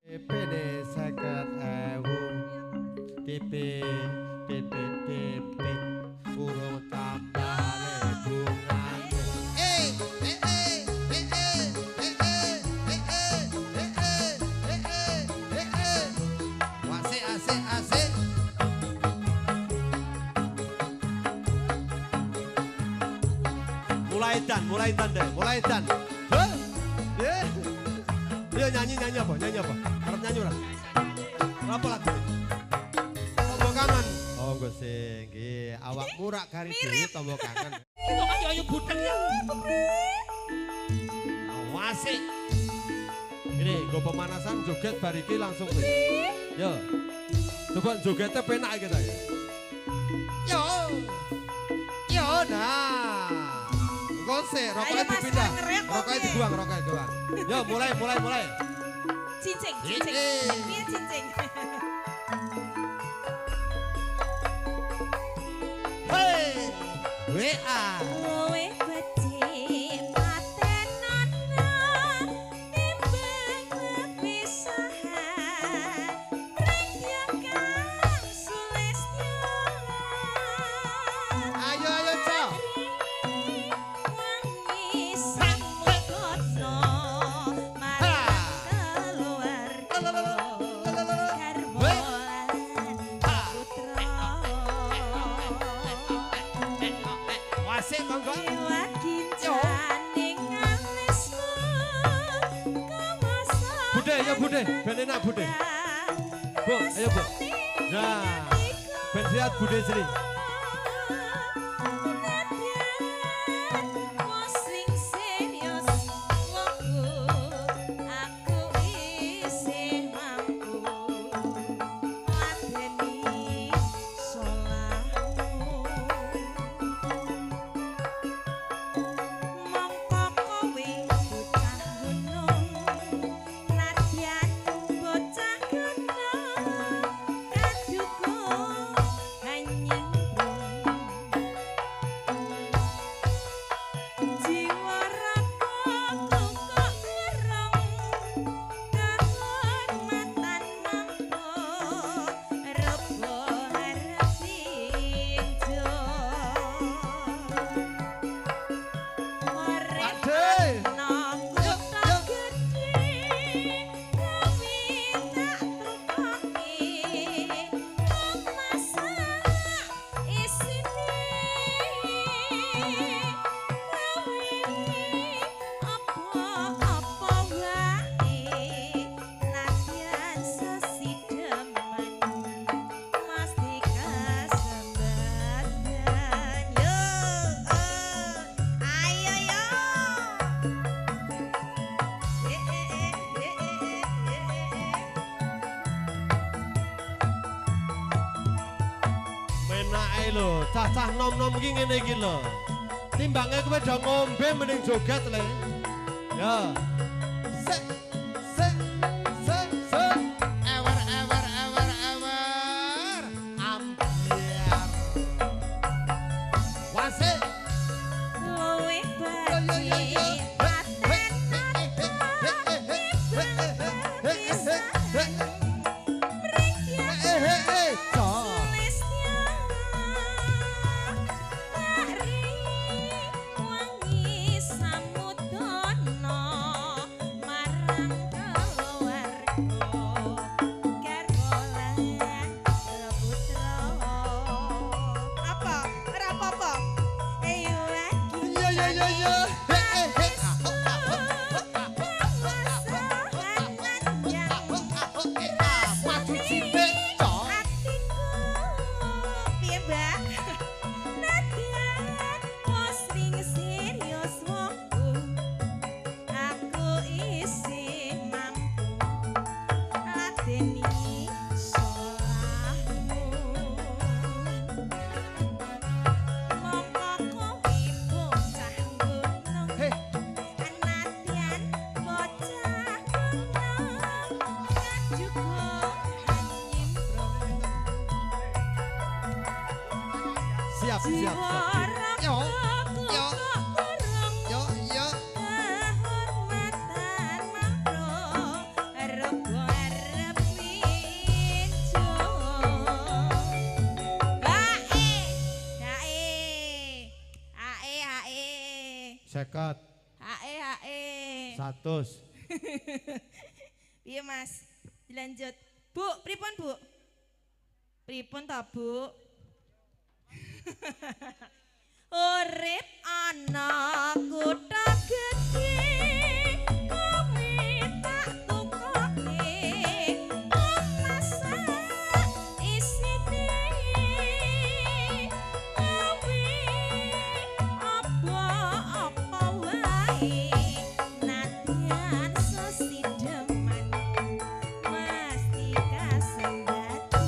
DP-ne 50.000 DP urung tambah bungane asik mulai dan Dia nyanyi apa? Harap nyanyi ora? Apa lagu? Tombol kangen. Oh, nggo sing nggih, awakmu rak kari dhewe tombol kangen. Kok ayo budek ya. Awasik. Ini nggo pemanasan joget bar iki langsung kowe. Yo. Coba jogetnya penak kita ya. Yo nah. Kose, rokoknya dipindah. Rokoknya dibuang. Yo, mulai. Cincing. Piye cincing? Hei, WA. Kowe becik patenan timbang pepisahan. Rengya Kang Sulistyo. Ayo, Cok. Bude, ben enak Bude. Bu, ayo Bu. Nah, ben sehat Bude sini. Lho, cah-cah nom-nom iki ngene iki lho. Timbange kowe do ngombe mending joget le. Ya. Sek. Ewer. Ambiar. Wasik. Kowe becik Siap. Yo. Kehormatan makro rego 50. Hae. 100. Iya Mas, dilanjut. Bu, pripun Bu? Pripun ta Bu? Urip ana kutha gedhe kowe tak tukoke masak isine kowe apa wae nadyan sesideman mesti kasembatan.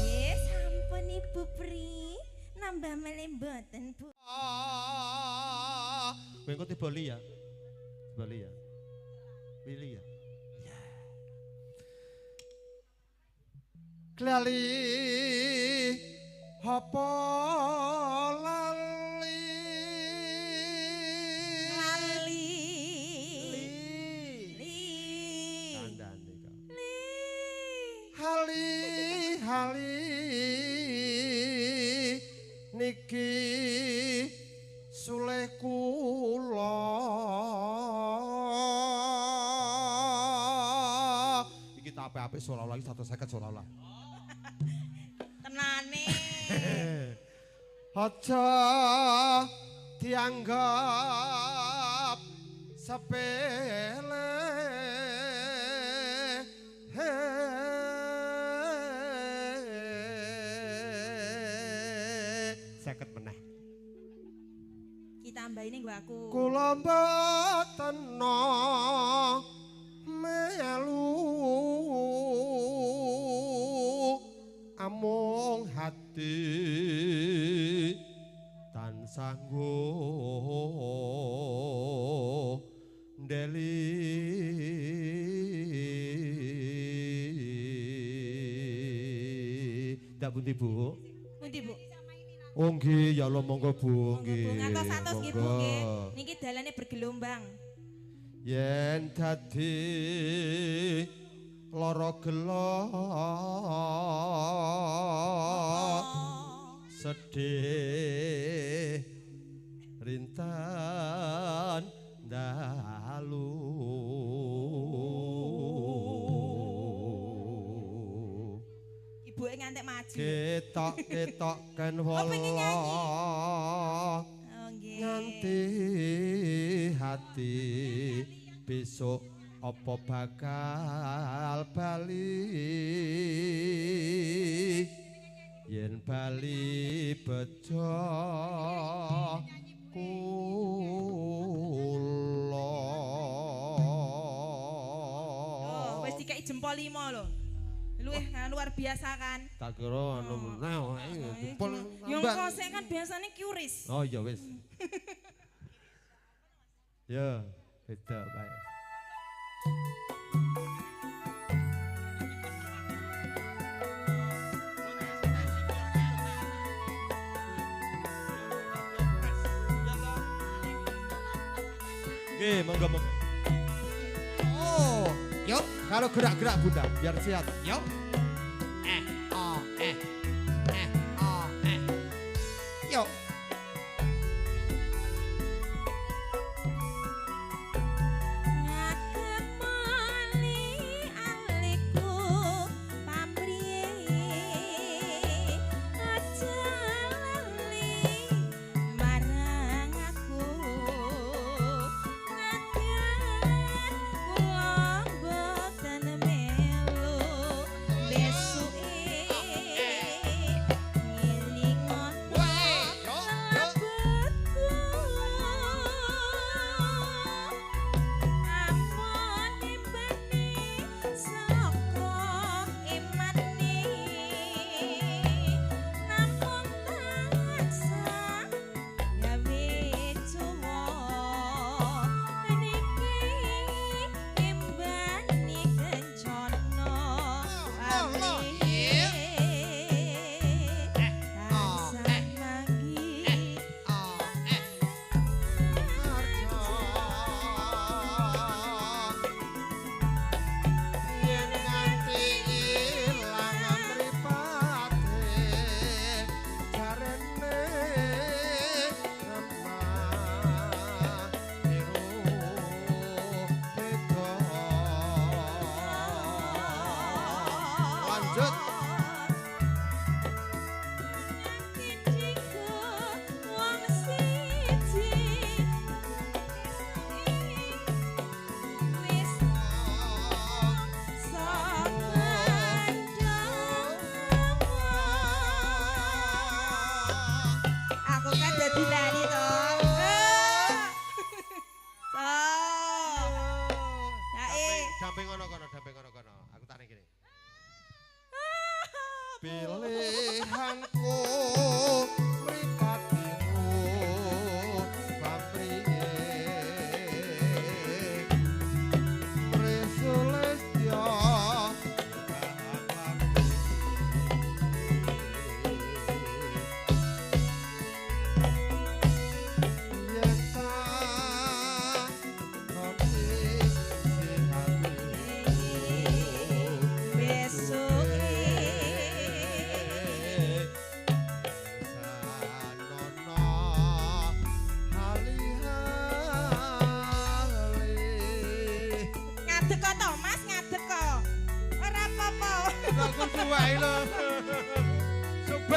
Yes, sampun Ibu Pri nambah melih mboten Bu. Kowe engko Bali ya. Bali ya. Pilih ya. Klali apa lali Lali. li kandhane kok Li. hali niki sulih kula iki tak apik-apik seolah-olah iki 150 seolah-olah Tenane. aja dianggap sepele seket meneh Kita tambahin nggo aku. kula mboten melu amung hati tansah ndeli dak pundi Bu? Pundi Bu? Oh nggih ya Allah monggo Bu nggih. Ngantos 100 nggih Bu monggo. nggih. Niki dalane bergelombang. Yen dadi lara gelo sedih rintan dalu Ibuke ngantek maju. ketok kan pengen nyanyi? wala Oh nggih. nganti hati besok apa bakal bali yen bali bejo kula Oh, wis dikei jempol 5 lho. Luar biasa kan? tak kira anu jempol Yang kosek kan biasanya QRIS. oh iya wis ya beda bae Oke, monggo monggo. Oh, yuk. Kalau gerak-gerak Bunda, biar sehat. Yuk. Oh. Yuk. Ngakemali aliku pamriye aja lali marang aku nadyan kula boten melu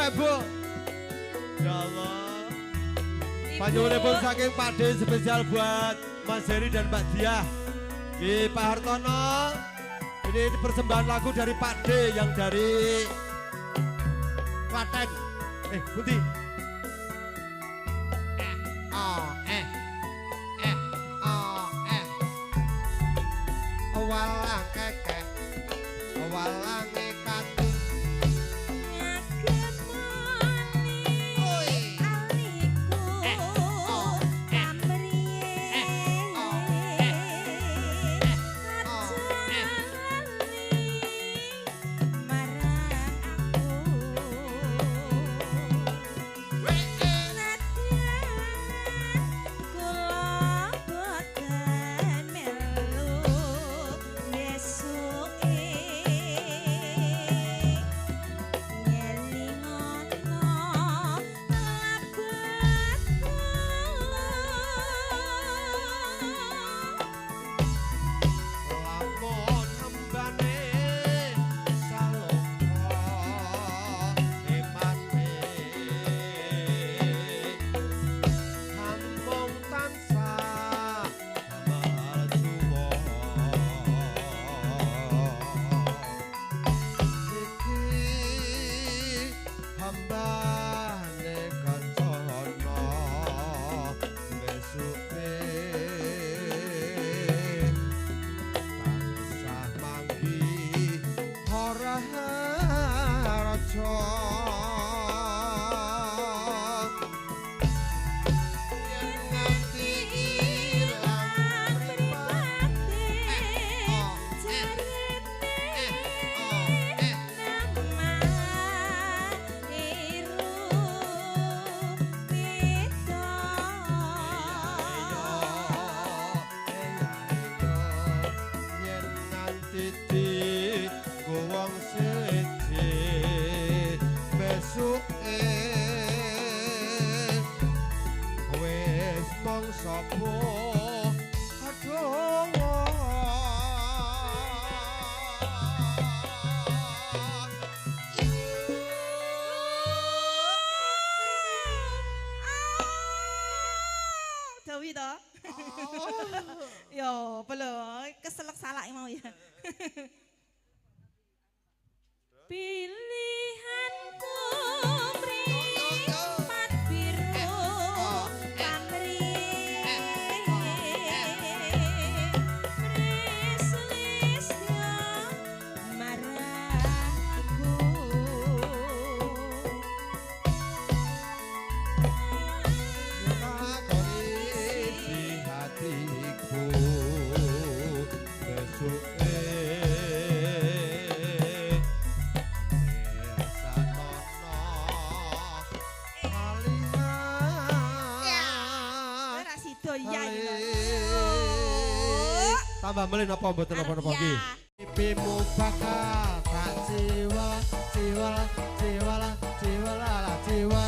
Ibu. Ya Allah. Panjenenganipun saking Pak D spesial buat Mas Heri dan Mbak Diah. Pak Hartono. Ini persembahan lagu dari Pak D yang dari Klaten. Budi. Walang kekek, walang kati. Yo, belum keselak salah mau ya. Pilihanku mripat biru pamrih Preslisnya marahku Kondisi hatiku besok tambah melin apa mboten napa-napa nggih. Pipimu bakal tak jiwa jiwa jiwa jiwa jiwa.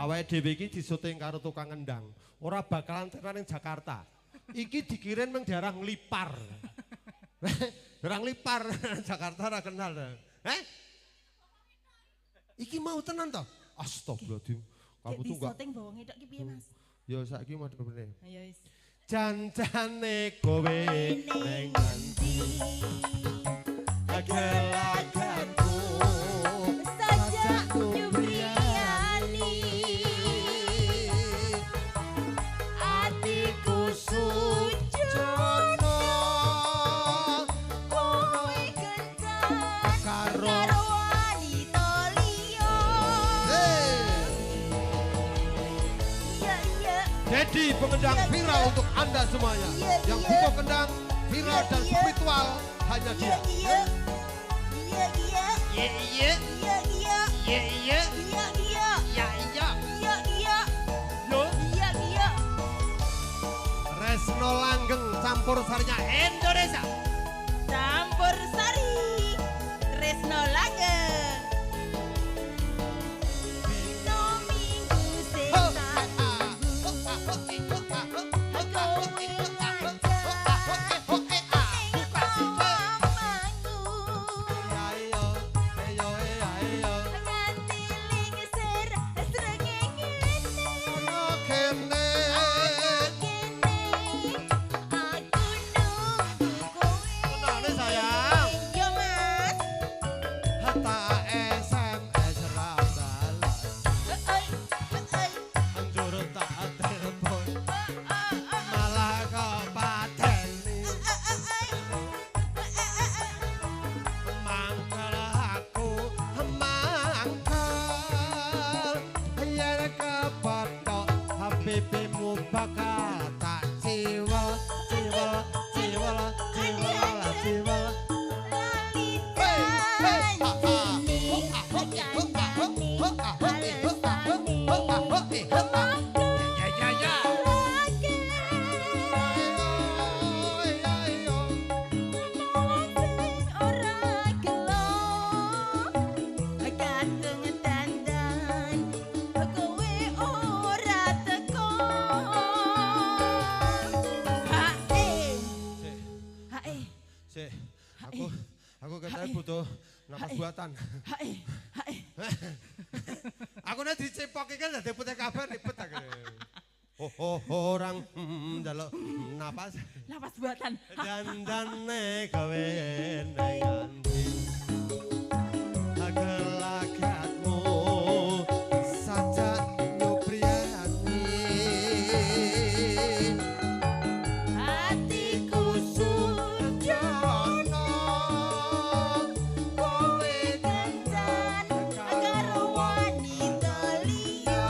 Awake dhewe iki disuting karo tukang ngendang. Ora bakalan tekan ning Jakarta. Iki dikirim nang daerah Nglipar. Daerah Nglipar Jakarta ora kenal. Iki mau tenan to? Astagfirullahaladzim. Kamu tuh enggak. Disuting bawa ngedok ki piye, Mas? Ya saiki madhep meneh. Ayo wis. Jancane kowe ning ngendi? Agel-agelku Sajak nyubriyani atiku sujono kowe kencan karo wanita liya. Jadi pengendang viral untuk Anda semuanya yang butuh kendang viral dan spiritual hanya dia. Iya. langgeng campur sarinya Indonesia. Campur sari Tresno Langgeng. Dino minggu sing tak tunggu, kowe pipimu bakal tak ciwel ciwel ciwel ciwel ciwel Aku katanya butuh napas buatan. Aku nih dicepoki kan ada putih kabar ribet aku. Orang jaluk napas. Napas buatan. Dan gawe nenganti. Agel-agatmu saja nyupriyani. Hatiku surjono kowe kencan karo wanita liya.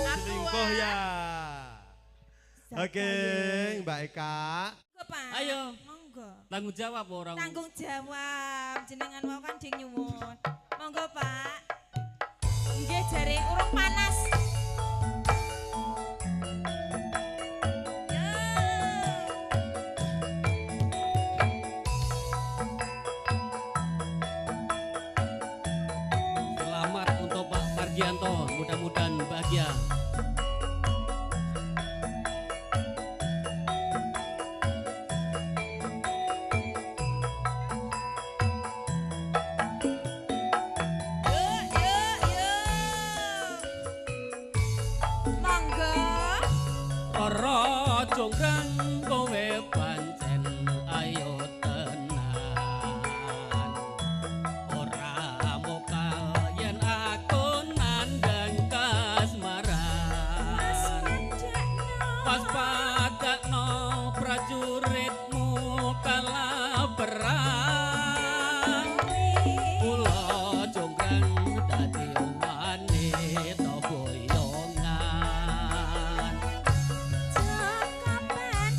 Selingkuh ya. Oke, Mbak Eka. Ayo. Monggo. Tanggung jawab orang. Tanggung jawab jenengan mau kan ding nyuwun. Monggo, Pak. Nggih jare urung panas. Selamat untuk Pak Margianto, mudah-mudahan bahagia. Monggo. Roro jonggrang kowe pancen ayo tenan. Ora mokal yen aku nandang kasmaran. Pas padakno prajuritmu kalah perang. Kula jonggrang dadi wanita boyongan. Cakapan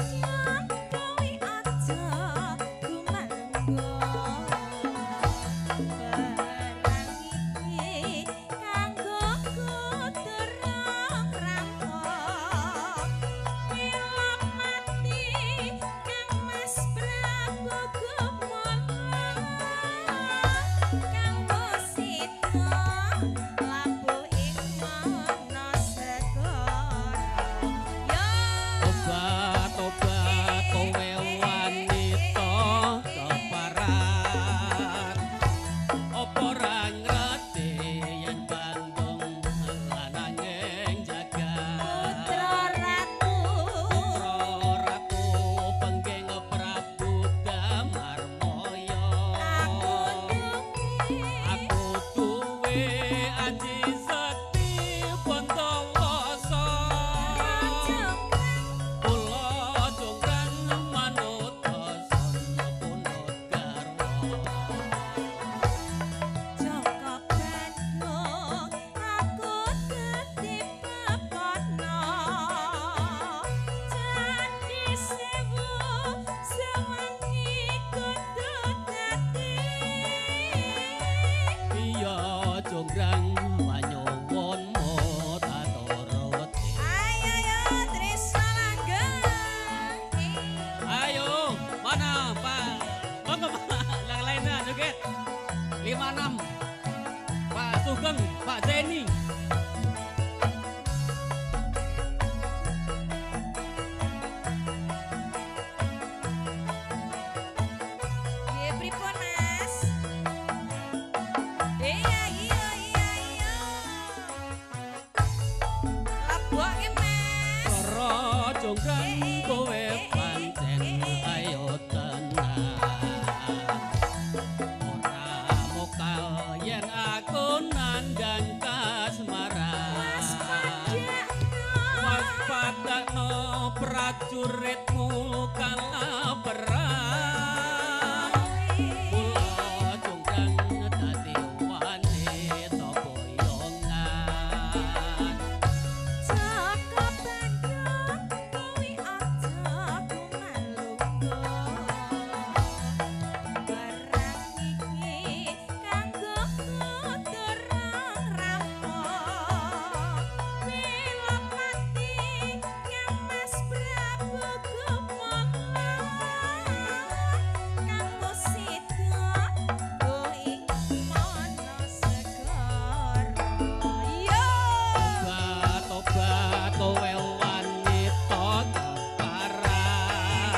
jonggrang kowe pancen ayo tenan ora mokal yen aku nandang kasmaran waspadakno prajuritmu kalaparan kula jonggrang dadi wanita boyongan Cakap bandung kuwi aja kumalunggo Barang iki kanggo kuturang rampok Bila mati Mas Prabu Kumala Kanggo sida ing mana segara Yo Tobat kowe wanita keparan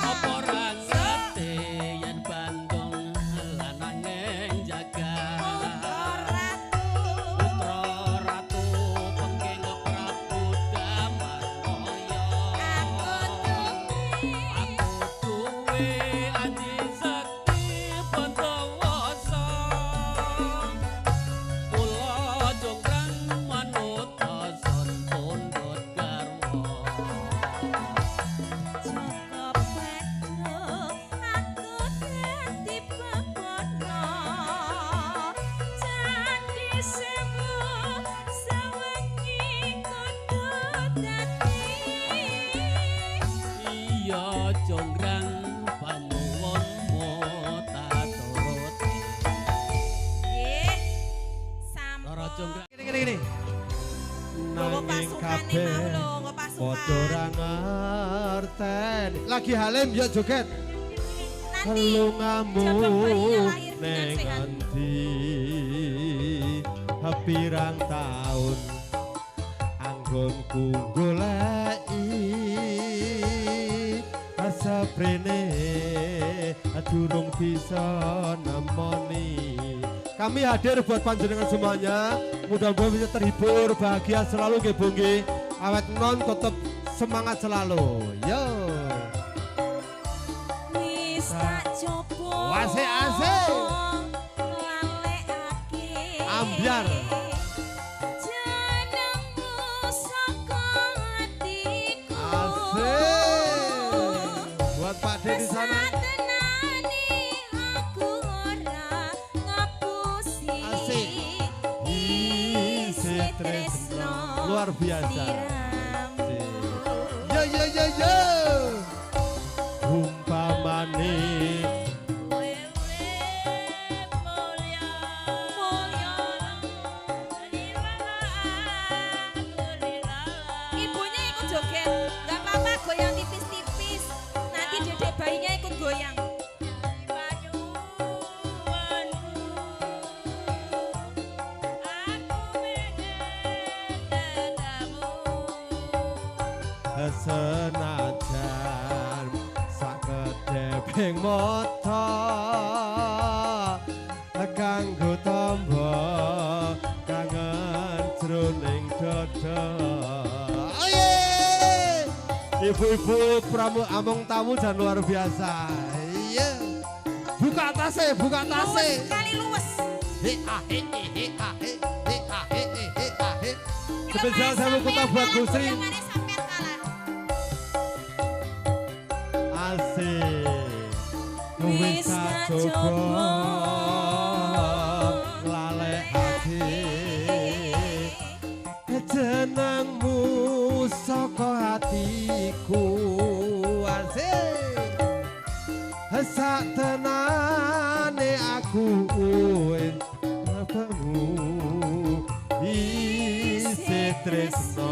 apa ora ngerti yen Bandung lananging jagat putra ratu pengking Prabu Damarwaya aku duwe aji sakti Pandawasa kula jonggrang manut asan pundhut garwa Jaka Badung aku dadi pepono Candi Sewu sewengi kudu dadi iya jonggrang panuwunmu tak turuti Nggih Para sampun jonggrang Gini. Nggawa Nanging pasukane kabeh mau lho, nggawa pasukan. padha ra ngerteni. Lagi Halim ya joget. Nanti Lungamu jaga bayinya lahir dengan neng sehat. endi pirang taun anggonku goleki asaprene durung bisa nemoni. Kami hadir buat panjenengan semuanya. Mudah-mudahan bisa terhibur, bahagia selalu nggih Bu nggih. Awet non tetap semangat selalu. Yo. Wis tak coba Asik-asik. lalekake Ambyar. jenengmu saka hatiku Asik. Buat Pak D di sana. Satenane aku ora ngapusi Asik. Isi tresno. Luar biasa. Yo yo yo yo. Umpamane Ibunya ikut joget, gak apa-apa goyang tipis-tipis. Nanti dedek bayinya ikut goyang. senajan sakedheping mata kanggo tamba kangen jroning dada. Aye! Ibu-ibu pramu among tamu dan luar biasa. Iya. Buka tasnya, buka Luwes tasnya. sekali luwes. Spesial saya kota buat Bu Sri. Goyangannya sampai kalah. Asik. Wis tak coba lalekake jenengmu saka hatiku. Asik. Sak tenane aku kamu isi tresno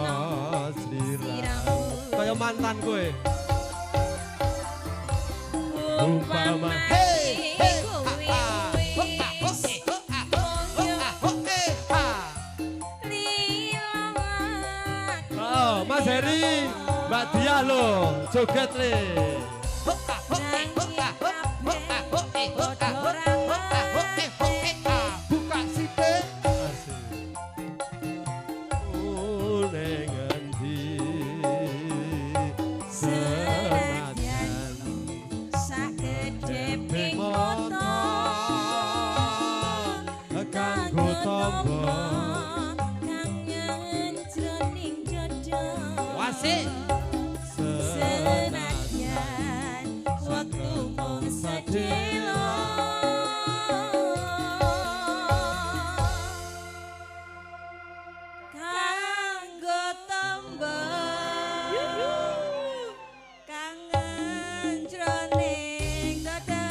sliramu kaya mantan kowe. Umpama hey hey oh Mas Heri Mbak Dia lo joget le. Buka sithik asik. Ning endi Asik. Senadyan waktu mung sedelo kanggo tembang kangen jroning dada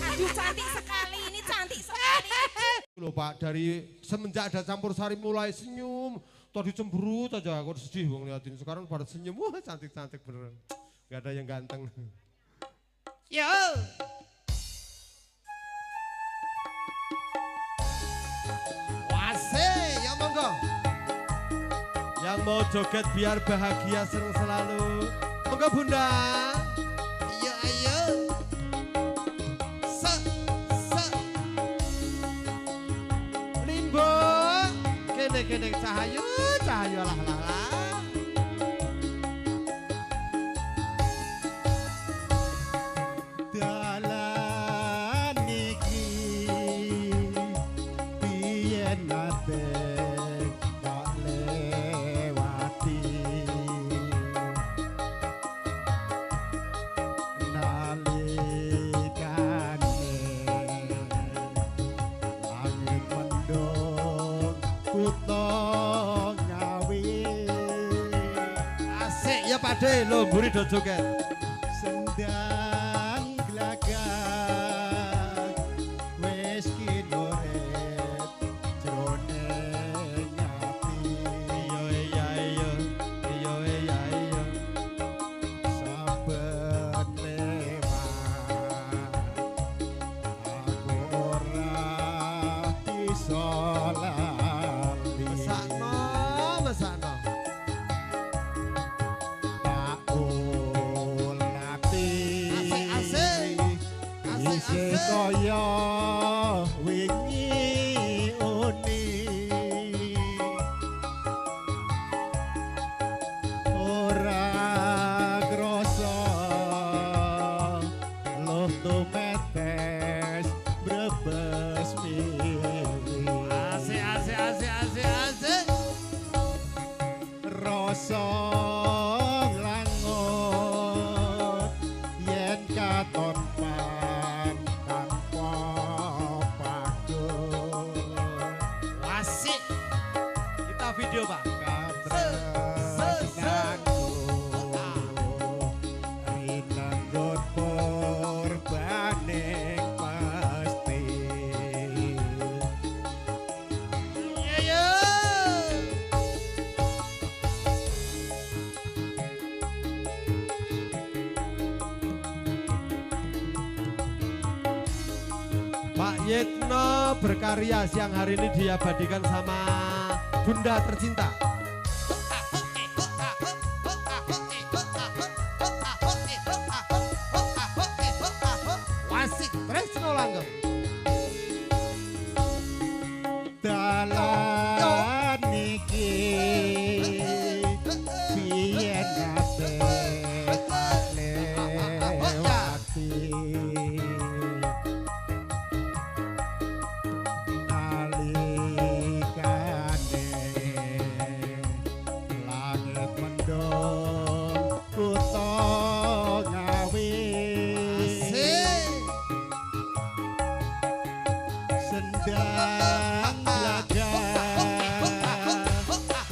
Aduh cantik sekali ini cantik sekali. Loh Pak, dari semenjak ada campur sari mulai senyum. Tadi cemberut aja, aku sedih wong liatin. Sekarang pada senyum, wah cantik-cantik beneran. Gak ada yang ganteng. Yo! Wase, ya monggo. Yang mau joget biar bahagia senang selalu. Monggo Bunda. Iya, ayo. Limbo, kene cahayu, cahayu alah alah. Dalan iki biyen nate tak lewati nalikane langit mendung kutha ngawi Asik ya Pak De, lo mburi do joget. sendang glagah wis kinuret jroning ati Iyo iya iyo, iyo iya iyo. saben lewat aku ora bisa lali Mesakno, mesakno. tak ulati Asik, asik. isih kaya wingi uni ora krasa loh tumetes brebes mili Asik. rasa nglangut yen katon pan tanpa pagut Asik. Kita video Pak. katresnanku rinanggut purbaning pasti Ayo. Pak Yitno berkarya siang hari ini diabadikan sama Bunda tercinta. Wasik Tresno Langgeng. dalan iki biyen nate lewati nalikane langit mendung kutha ngawi sendang glagah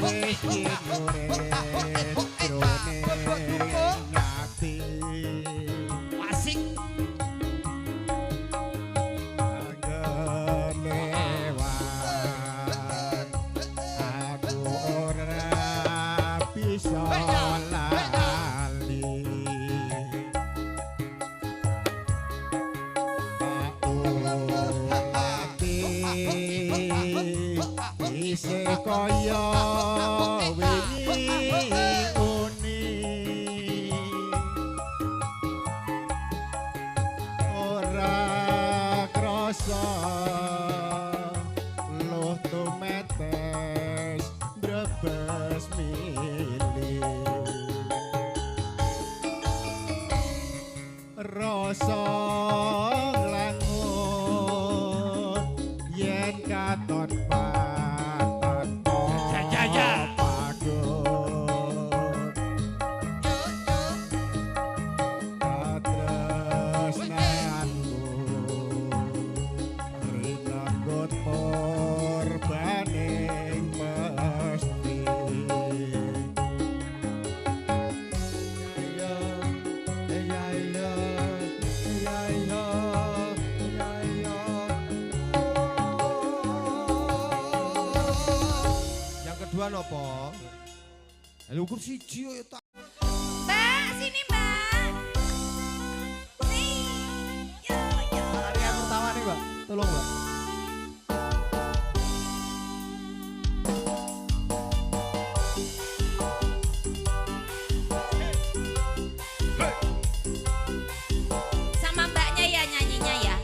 wis kinuret jroning ati Wasik. angger lewat aku ora bisa lali ati isih kaya wingi uni ora krasa luh tumetes brebes mili rasa Lha ukur siji kok ya tak. Mbak, sini Mbak. Nih. Yo yo. Tarian pertama nih, Mbak. Tolong, Mbak. Sama mbaknya ya nyanyinya ya.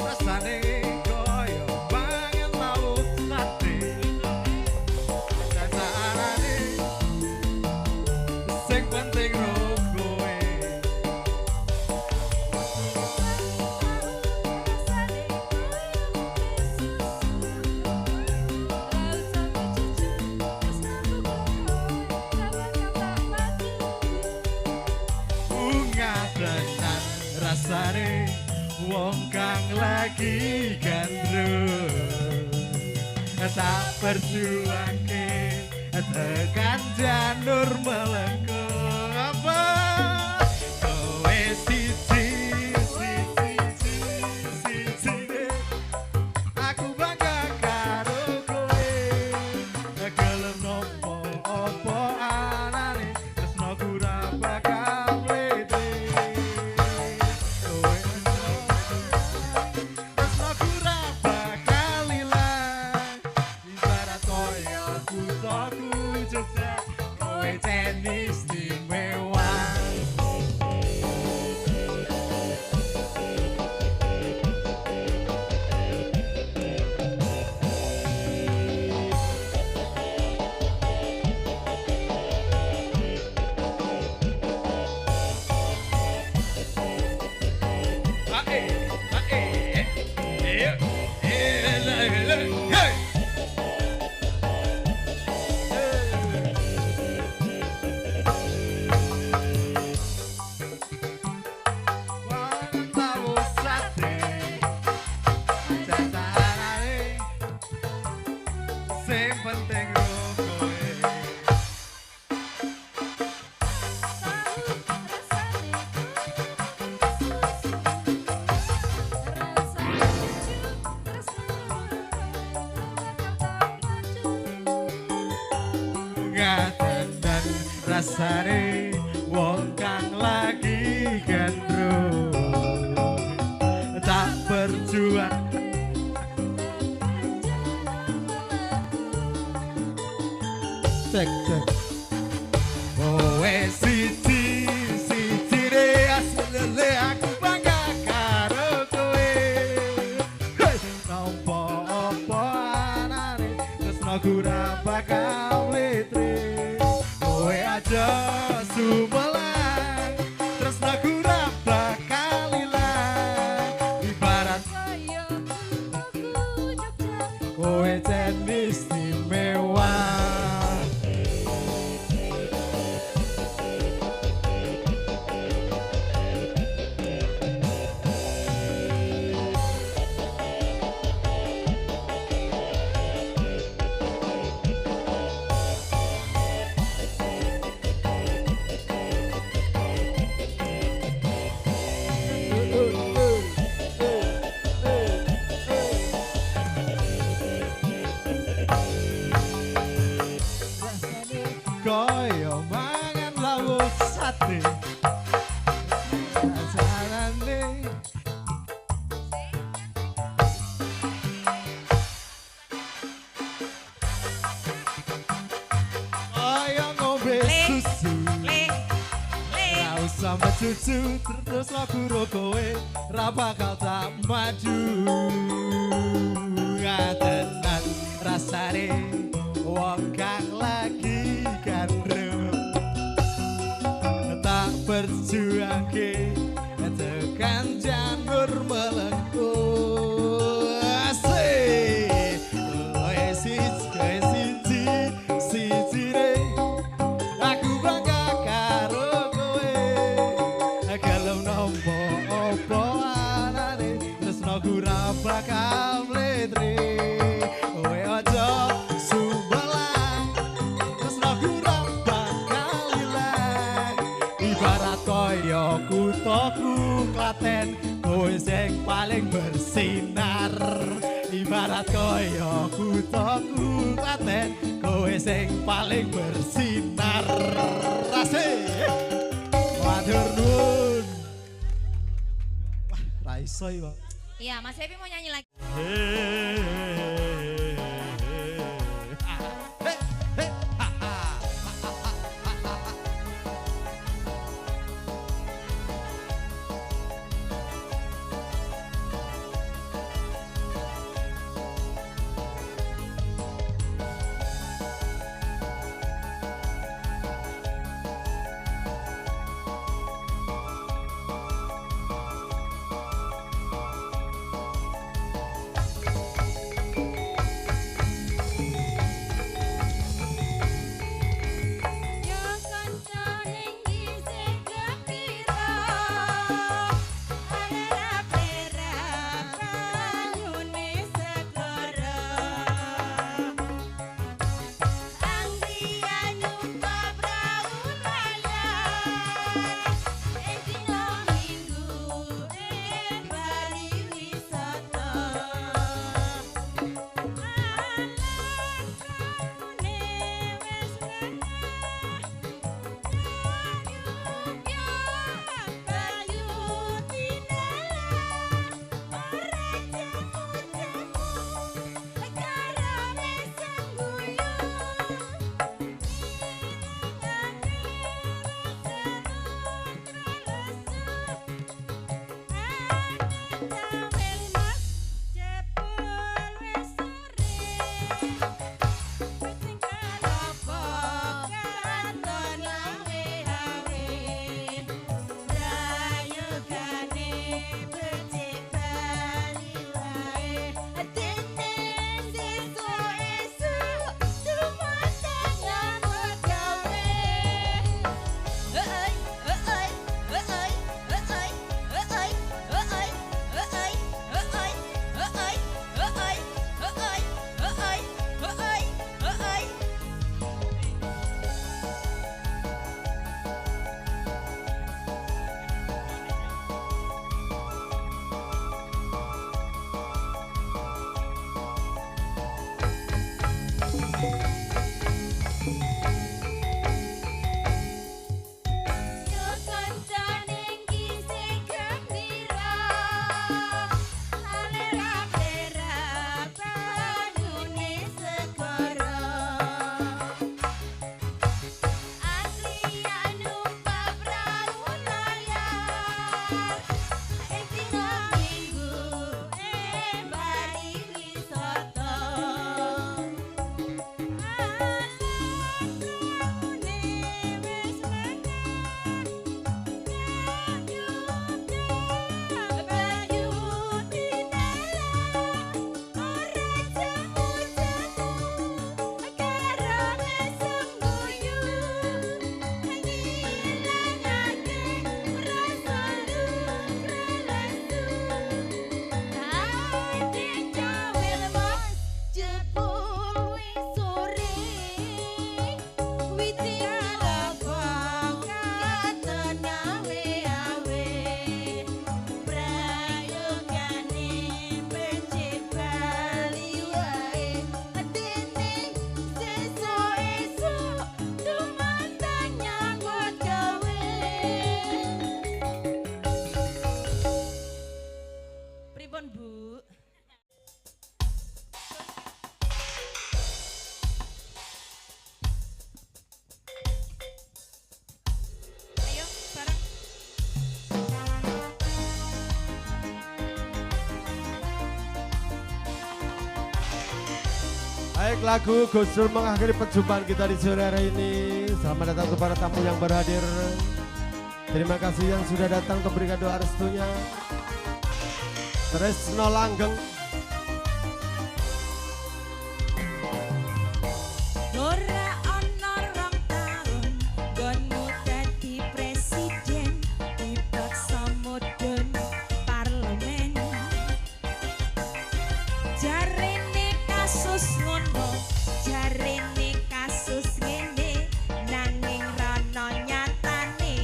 Rasane koyo banget laut sate. Sasarane sing penting rokoe. Bunga tenan rasane wong kang lagi gandrung. Tak berjuangke tekan janur melengkung apa kowe siji aku bangga karo kowe gelem nopo opo anane tresnoku ra bakal mlete kowe tresnoku ra bakal ilang ibarat koyo kuthaku Jogja kowe tenis istimewa. Sing penting rokoe. Ngaten rasane wong kang lagi gandrung tak berjuang cek kowe siji re asline aku bangga karo kowe nampa apa anane tresnoku ra bakal mletre kowe aja sumelang tresnoku ra bakal ilang ibarat kowe tenis istimewa. Koyo mangan lauk sate rasane koyo ngombe susu ra usah mecucu terus aku kowe ra bakal tak maju ngatenan rasane wong kang lagi gandrung tak berjuangke tekan janur melengkung asik kowe siji re aku bangga karo kowe gelem nampa apa anane tresnoku ra bakal mletre kowe aja sumelang tresnoku ra bakal ilang ibarat koyo kuthaku Klaten kowe sing paling bersinar Ibarat koyo kutaku Klaten kowe sing paling bersinar. Asik. Matur nuwun. Wah, ra iso iki, Pak. Iya, Mas Happy mau nyanyi lagi. Baik, lagu Gus Dur mengakhiri perjumpaan kita di sore hari ini. Selamat datang kepada tamu yang berhadir. Terima kasih yang sudah datang memberikan doa restunya. Tresno Langgeng. Ora ana rong taun nggonmu dadi presiden, dipaksa mudhun parlemen. Jarene kasus ngono, jarene kasus ngene, nanging rana nyatane.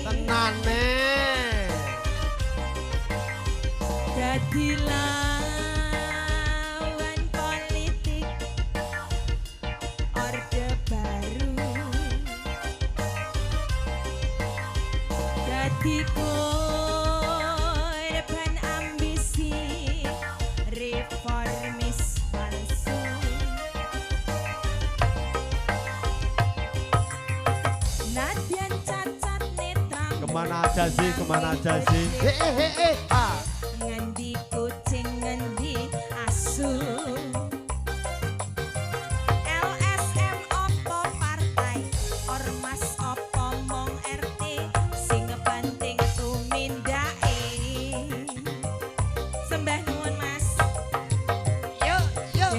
Tenane. Dadilah Dadi korban ambisi reformis palsu. Nadyan cacat netra. Kemana aja sih, kemana aja sih? Ngendi kucing ngendi asu. LSM opo partai, ormas opo mong RT, sing penting tumindake. Sembah nuwun Mas. Yuk, yuk.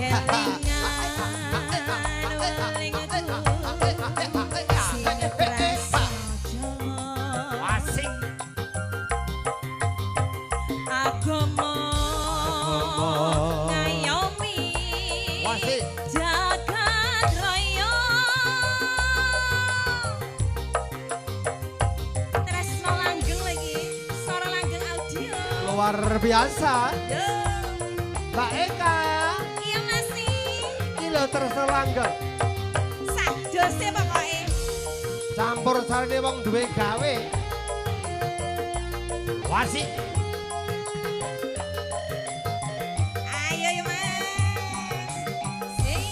Asik. Agama ngayomi Wasik. jagat raya. Tresno langgeng lagi, suara langgeng audio. Luar biasa. Duh, Mbak Eka, iya masih ini lo terus langgeng. sadose pokoknya. Campur sarane wong duwe gawe. Wasik. Ayo ya Mas. Sing.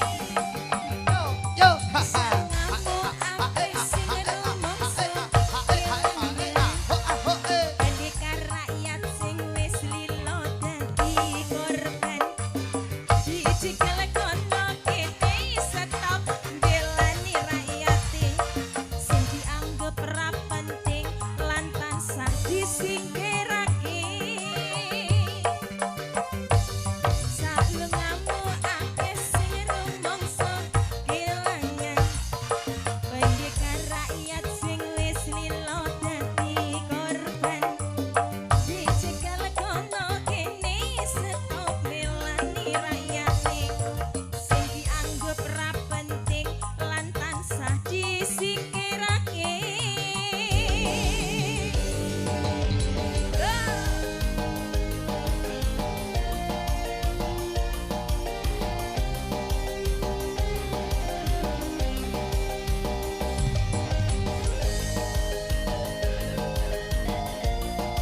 Yuk. Ngamuk ape sing rumangsa. Pendekar rakyat sing wis lilo dadi korban. Dicekel kono kene stop belani rakyate. Sing dianggep ra penting lan tansah disingkirake. Salengamu akeh sing rumangsa kelangan. Pendekar rakyat sing wis lilo dadi korban. Dicekel kono kene stop belani rakyate. Sing dianggep ra penting lan tansah disingkirake.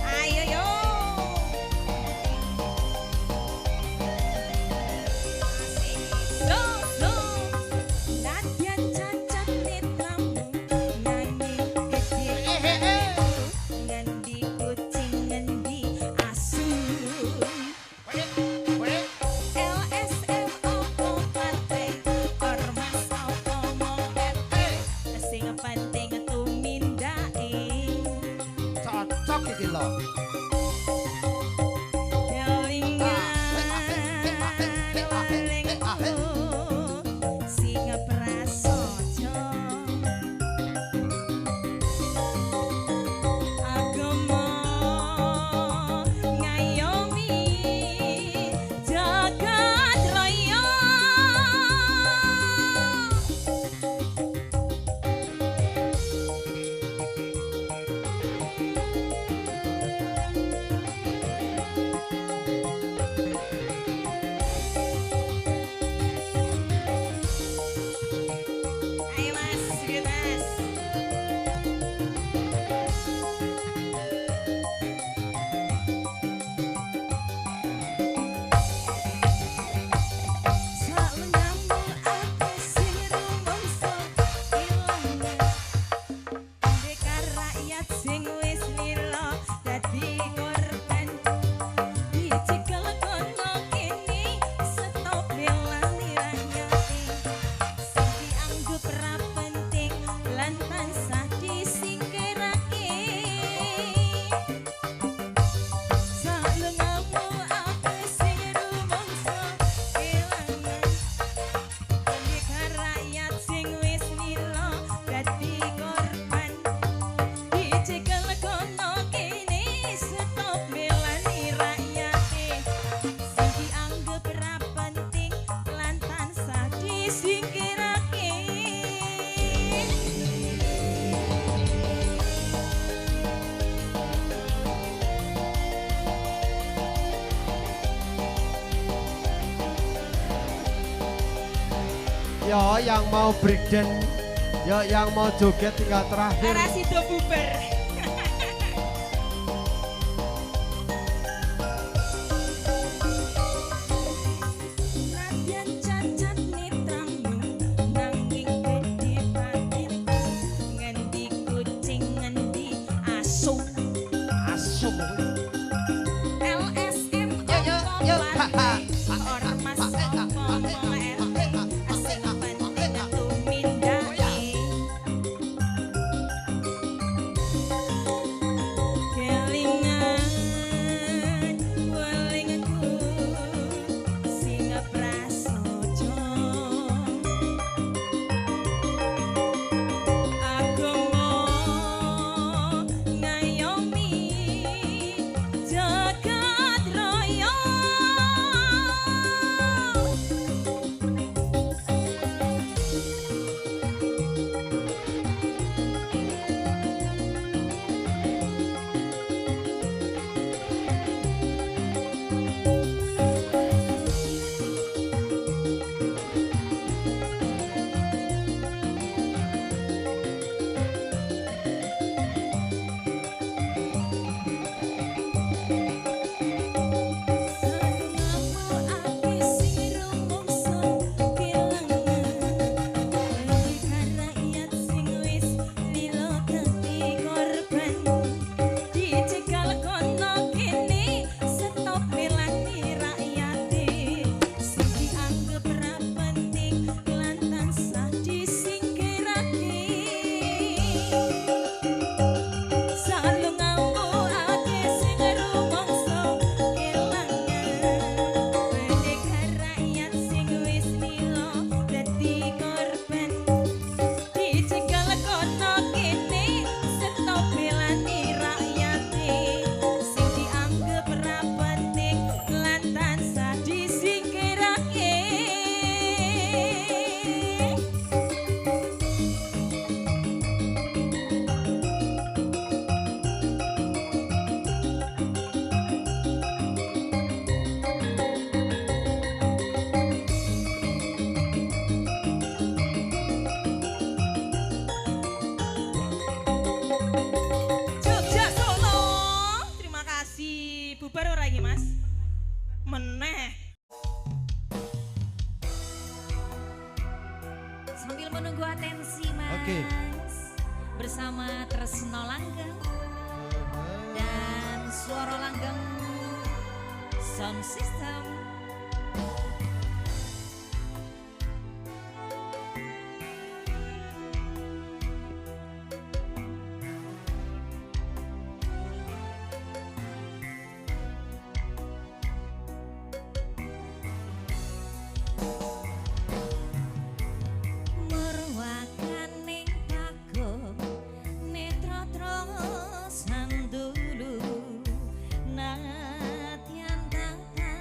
Ayo yo. So, Nadyan cacat netramu nanging gede. Ngendi kucing ngendi asu. LSM opo partai, ormas opo mong RT, sing penting tumindake. Cocok iki lho. Sing prasaja agama ngayomi jagat raya. Ayo Mas, sikit Mas. Salengamu akeh sing rumangsa kelangan. Pendekar rakyat sing wis lilo dadi korban. Dicekel kono kene stop belani rakyate. Sing dianggep ra penting lan tansah disingkirake. Salengamu akeh sing rumangsa kelangan. Pendekar rakyat sing wis lilo dadi korban. Dicekel kono kene stop belani rakyate. Sing dianggep ra penting lan tansah disingkirake. Yo yang mau breakdance, yo yang mau joget tinggal terakhir. Ora sida bubar. Sound System. Merwakaning pagong netra trosan dulu nadyan tata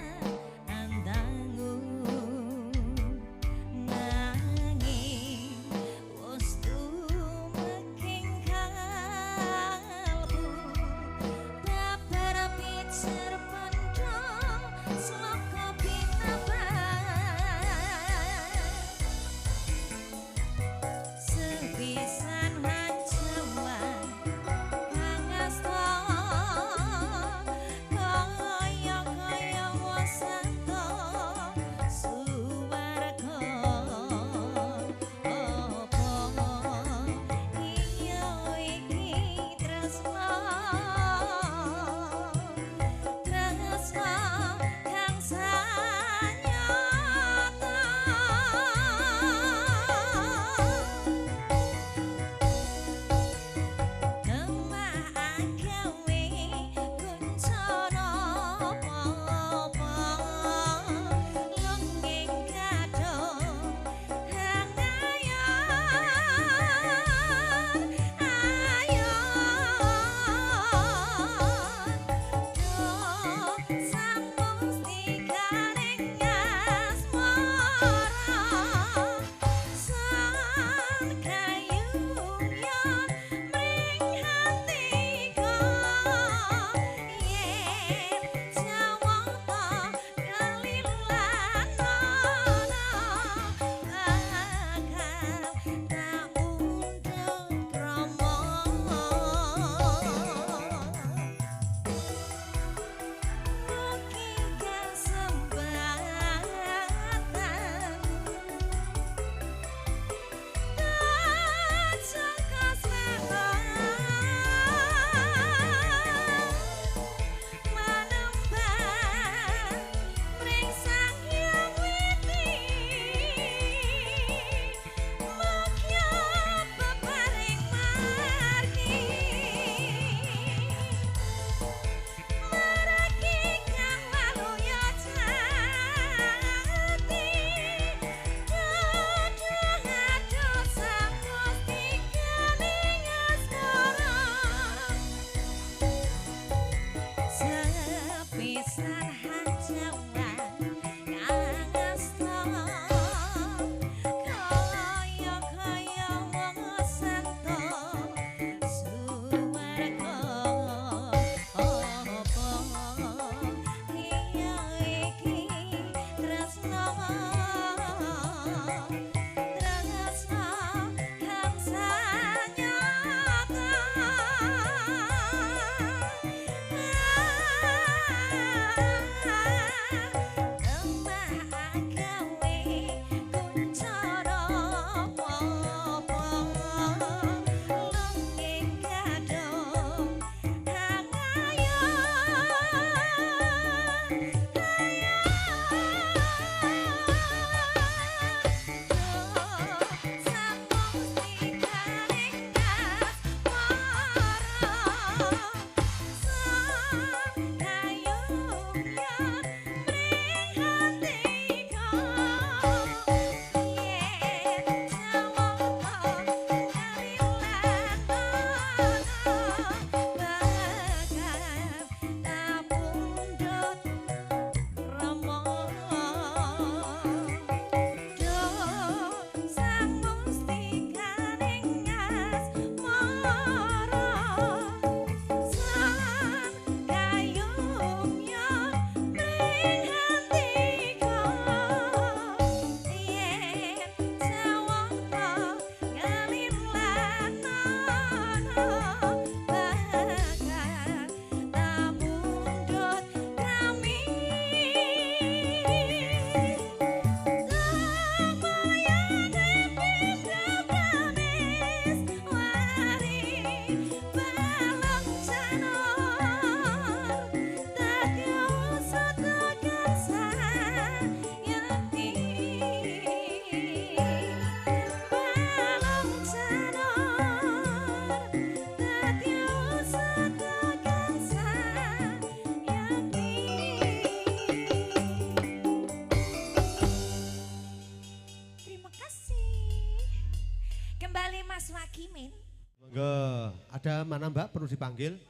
Ada mana Mbak perlu dipanggil?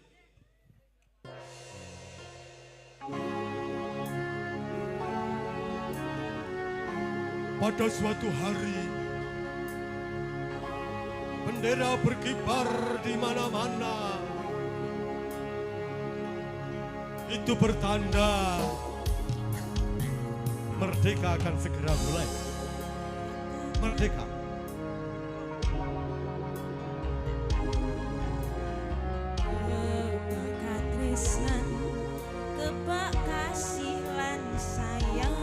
Pada suatu hari bendera berkibar di mana-mana. Itu bertanda merdeka akan segera mulai. Merdeka. Kebak tresnan, kebak kasih lan sayang.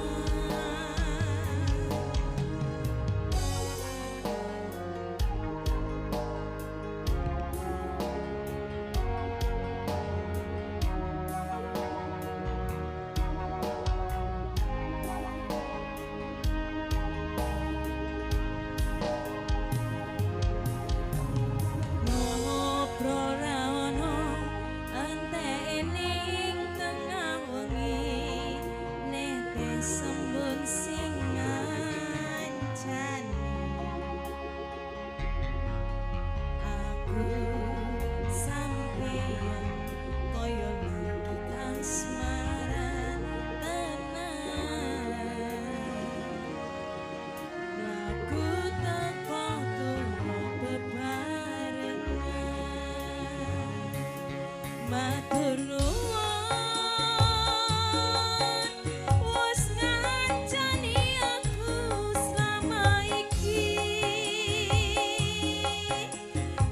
Matur nuwun wis ngancani aku selama iki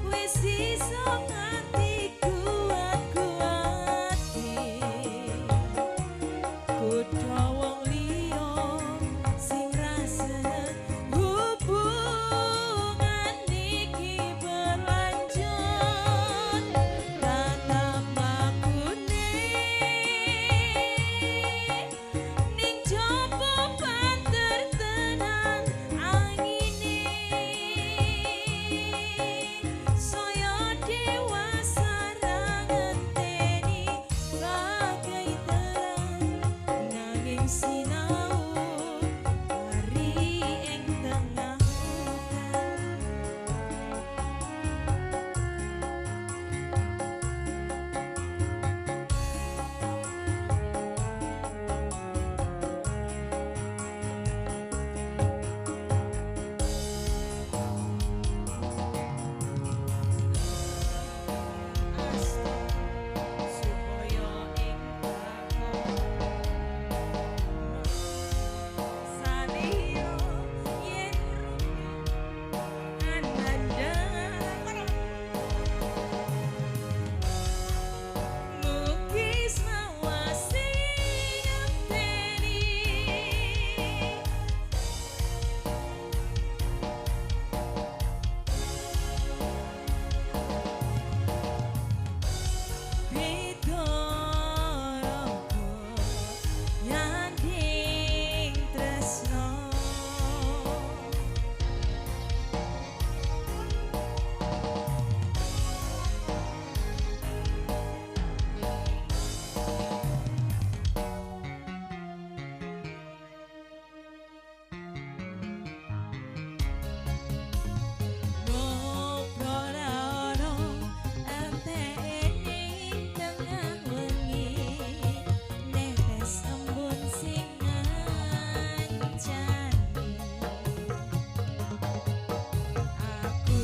wis iso nganti kuat-kuati kudu wong liya sing rasane hubungan iki berlanjut tatap lakune ning jopo banter tenan angine saya dewasa ra ngenteni bagai terang nanging sinau hari ing tengah supaya ing saliyo yen ananda mugi sawasi ngenteni Bidaraku nyanding tresno ngobrol enteni tengah wengi netes embun sing ngancani aku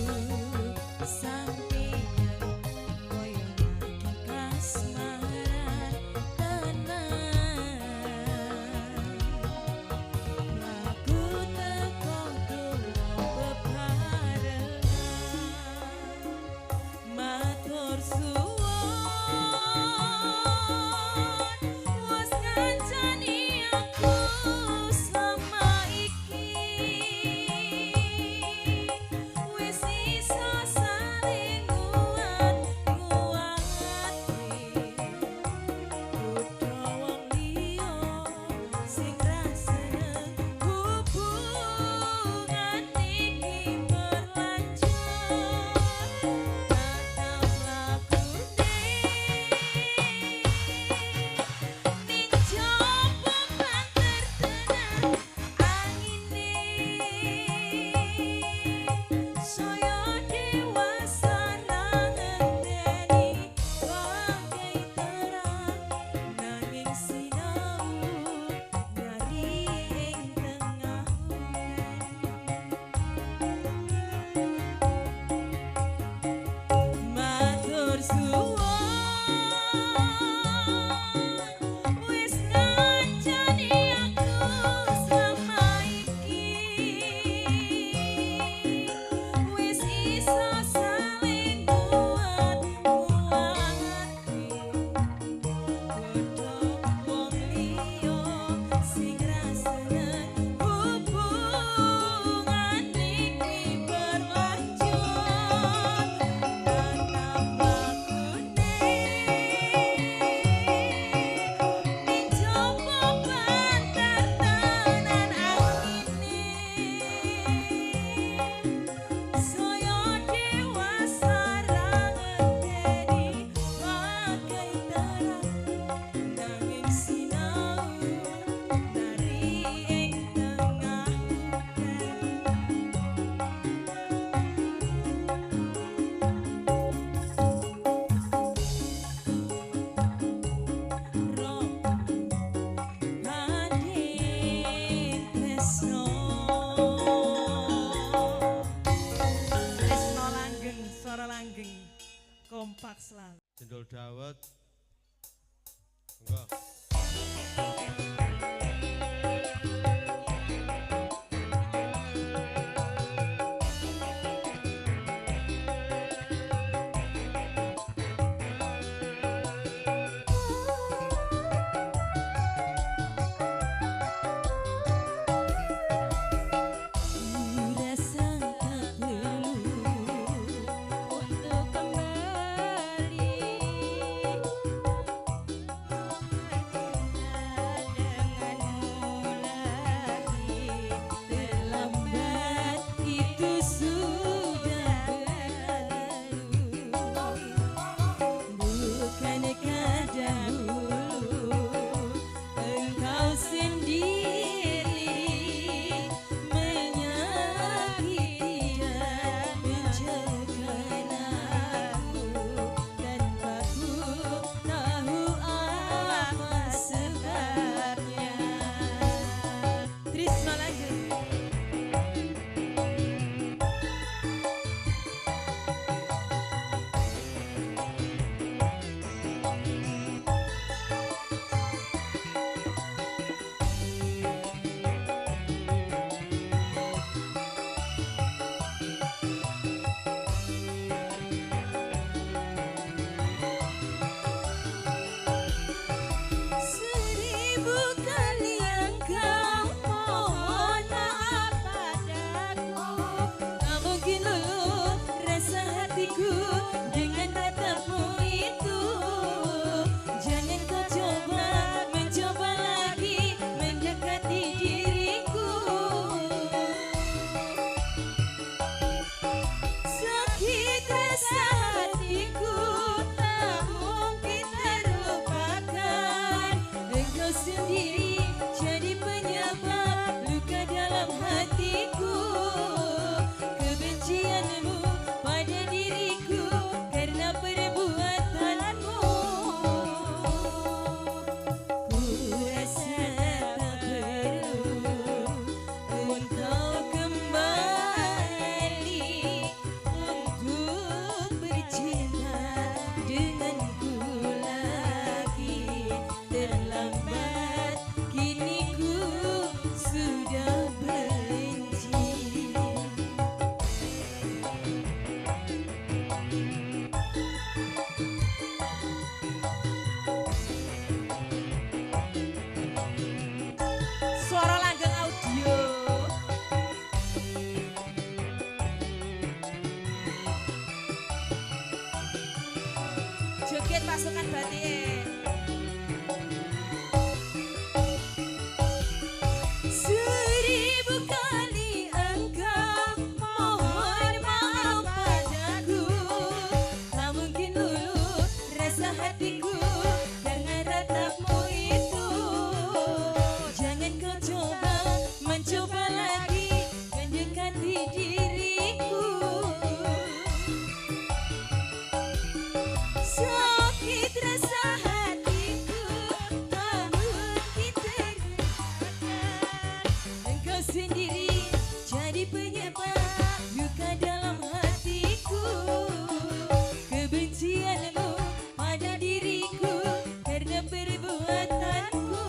sampeyan koyo lagi kasmaran tenan lagu teko kula bebarengan matur suwun wis ngancani aku selama iki wis iso saling nguat-nguati kudu wong liya sing rasane hubungan iki berlanjut tatap lakune Cendol dawet. Enggak. Joget pasukan batik. Seribu kali engkau mohon maaf padaku, tak mungkin luluh rasa hatiku dengan ratapmu itu. Jangan kau coba mencoba lagi mendekati diriku. Sakit rasa hatiku, tak mungkin terlupakan. Engkau sendiri jadi penyebab luka dalam hatiku. Kebencianmu pada diriku karena perbuatanku.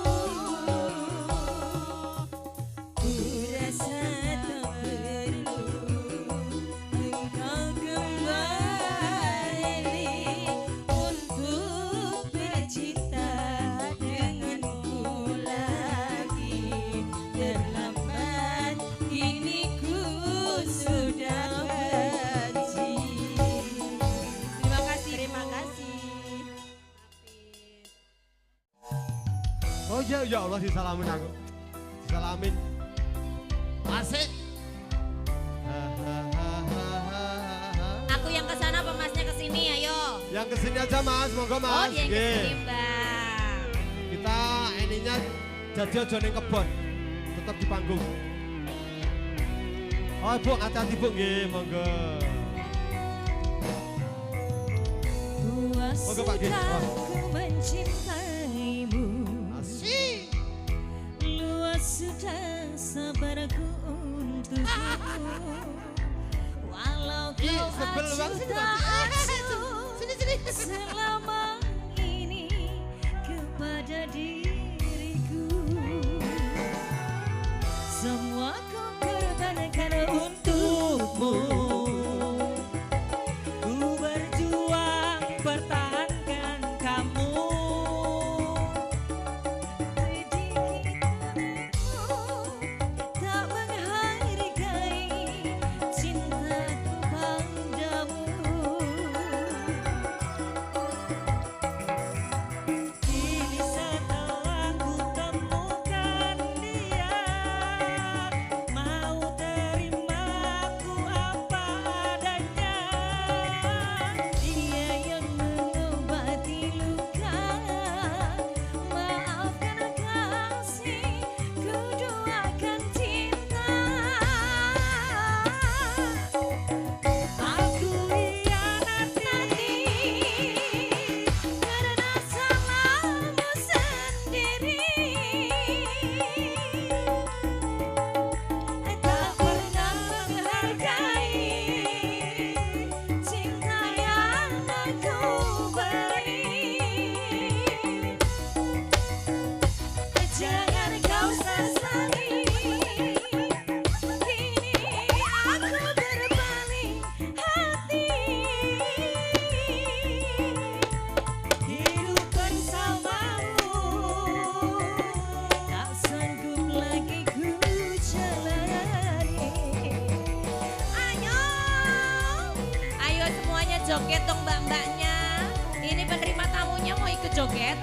Ku rasa tak perlu engkau kembali untuk bercinta denganku lagi. Terlambat kini ku sudah benci. Terima kasih. Terima kasih. Oh ya, ya Allah disalamin aku. Disalamin. Asik. Aku yang ke sana apa Masnya ke sini? Ayo. Yang kesini aja Mas, monggo Mas. Oh, dia yang ke Nggih. sini, Mbak. Kita ininya jadi aja ning kebon. Tetap di panggung. Oh, Bu, hati-hati Bu nggih, monggo. Monggo Pak nggih. Sudah Oh. ku mencintaimu, Asik. luas sudah sabarku untukmu. Walau Ih, kau sebel banget sini, acuh Mbak. tak acuh, selama ini kepada diriku. Semua ku korbankan untukmu. Ku berjuang pertahankan kamu. Tak menghargai cintaku padamu. Kini setelah ku temukan dia, mau terima aku apa adanya. Dia yang mengobati luka, maafkan kasih, ku doakan cinta. Aku hianati karena salahmu sendiri. Tak pernah menghargai cinta yang aku beri. Jangan kau sesali, kini aku berpaling hati. Hidup bersamamu tak sanggup lagi ku jalani. Ayo, ayo semuanya joget dong mbak-mbaknya. Ini penerima tamunya mau ikut joget.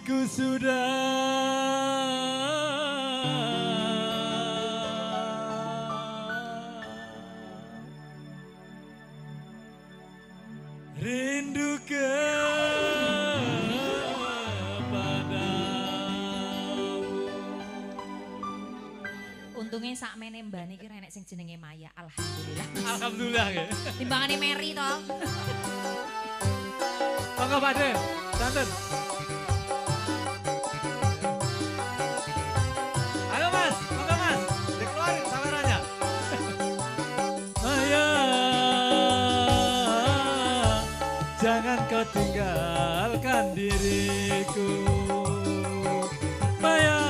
hatiku sudah rindu kepadamu. Untungnya sak mene mbane iki enek sing jenenge Maya. Alhamdulillah. Alhamdulillah ya. Timbangane Mary to. Monggo Pak De, santen. Ayo Mas, monggo Mas, dikeluarin kameranya. Maya, jangan kau tinggalkan diriku. Maya,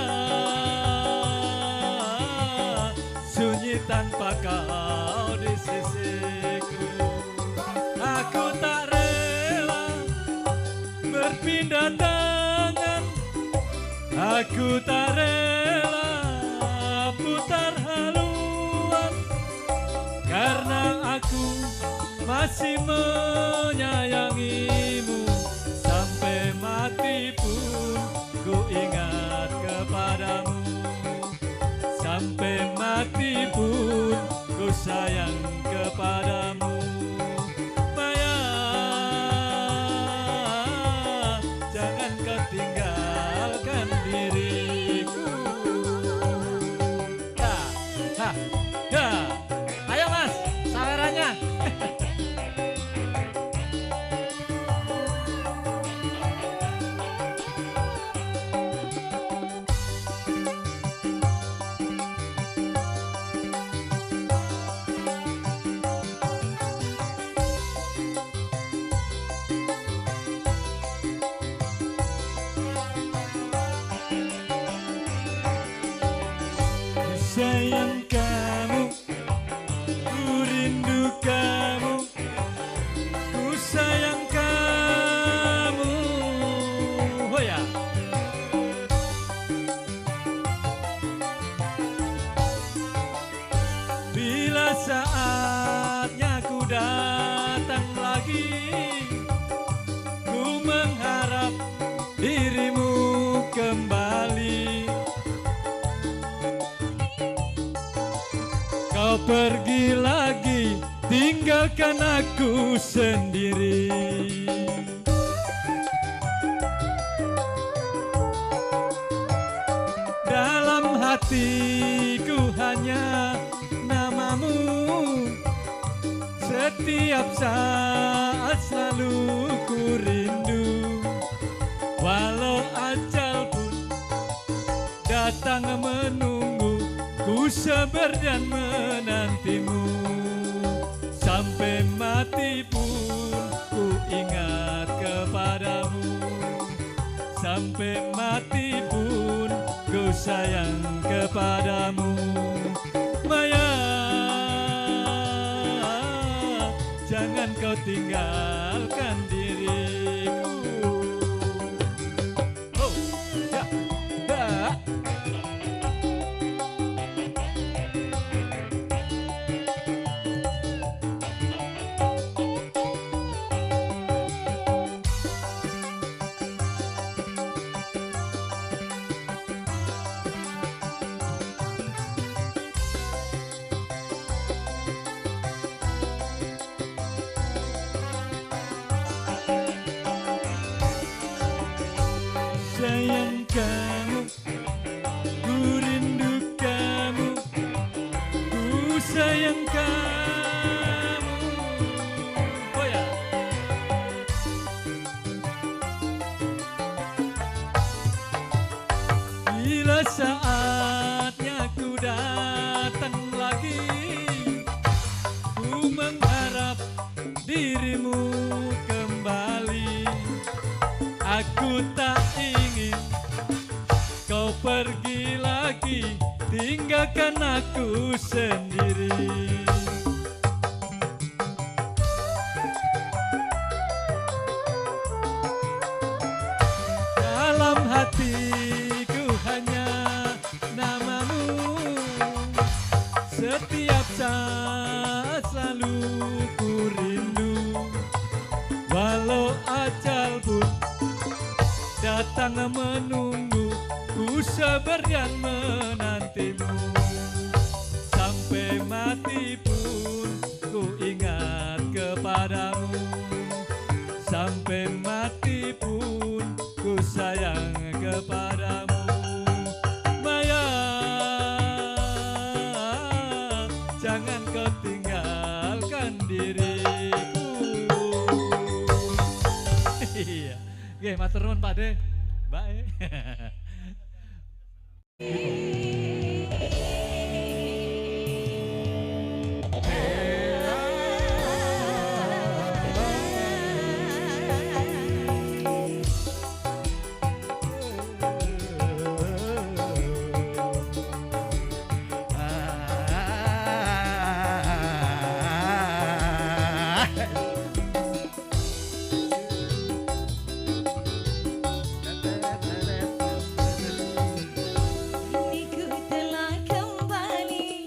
sunyi tanpa kau di sisiku. Aku tak rela berpindah tangan, aku tak rela putar haluan, karena aku masih menyayangimu. Sampai mati pun ku ingat kepadamu, sampai mati pun ku sayang kepadamu. Maya, jangan kau tinggalkan diriku. Ya, ha, ya. Ayo Mas, sawerannya. Sayang kamu, ku rindu kamu, ku sayang kamu. Oh ya. Bila saatnya ku datang lagi, ku mengharap dirimu kembali. Kau pergi lagi, tinggalkan aku sendiri. Dalam hatiku hanya namamu, setiap saat selalu ku rindu. Walau ajal pun datang menunggu, ku sabar dan menantimu. Sampai mati pun ku ingat kepadamu, sampai mati pun ku sayang kepadamu. Maya, jangan kau tinggalkan diriku. Oh, ya, ya. Sayang kamu, ku rindu kamu, ku sayang kamu. Oh ya. Bila saatnya ku datang lagi, ku mengharap dirimu kembali. Aku tak ingin kau pergi lagi, tinggalkan aku sendiri. Dalam hatiku hanya namamu, setiap saat selalu ku rindu. Walau ajal pun datang menunggu, ku sabar dan menantimu. Sampai mati pun ku ingat kepadamu. Sampai mati pun ku sayang kepadamu. Maya, jangan kau tinggalkan diriku. Iya, nggih matur nuwun Pak De, Mbak E. Ku telah kembali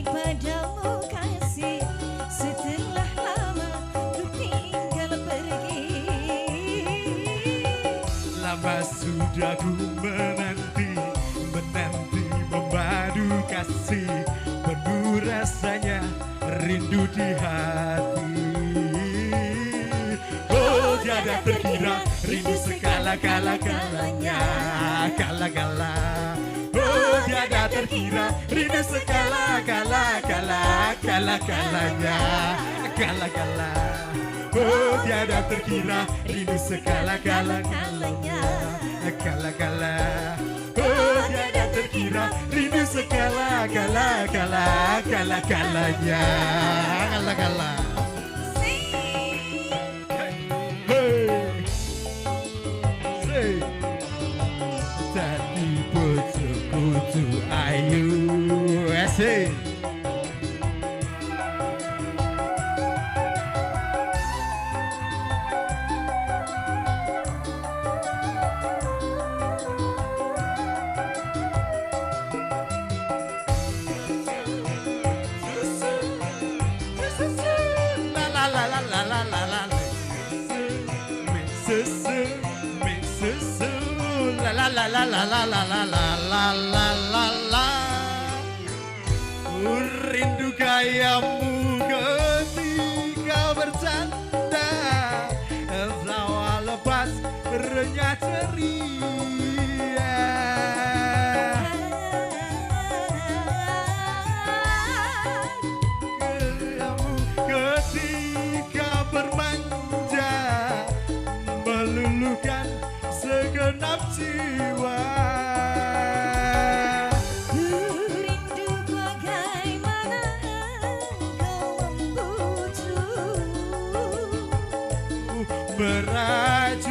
padamu kasih. Setelah lama ku tinggal pergi. Lama sudah ku menanti memadu kasih, penuh rasanya rindu di hati. Oh tiada terkira rindu segala-galanya, kala-kala. Oh tiada terkira rindu segala-galanya, kala-kalanya, kala-kala. Oh tiada terkira rindu segala-galanya, kala-kala. Oh tiada terkira rindu segala-galanya, kala-kalanya, kala-kala. Hey, say, tadi bojoku ayu, asik. La la la la la la la la. Susu, la la la la la la la la la la la la la. Rindu gayamu ketika bercanda, tawa lepas renyah ceria. Gayamu ketika bermanja, meluluhkan segenap jiwa. Rindu bagaimana kau membujuk. Merajut.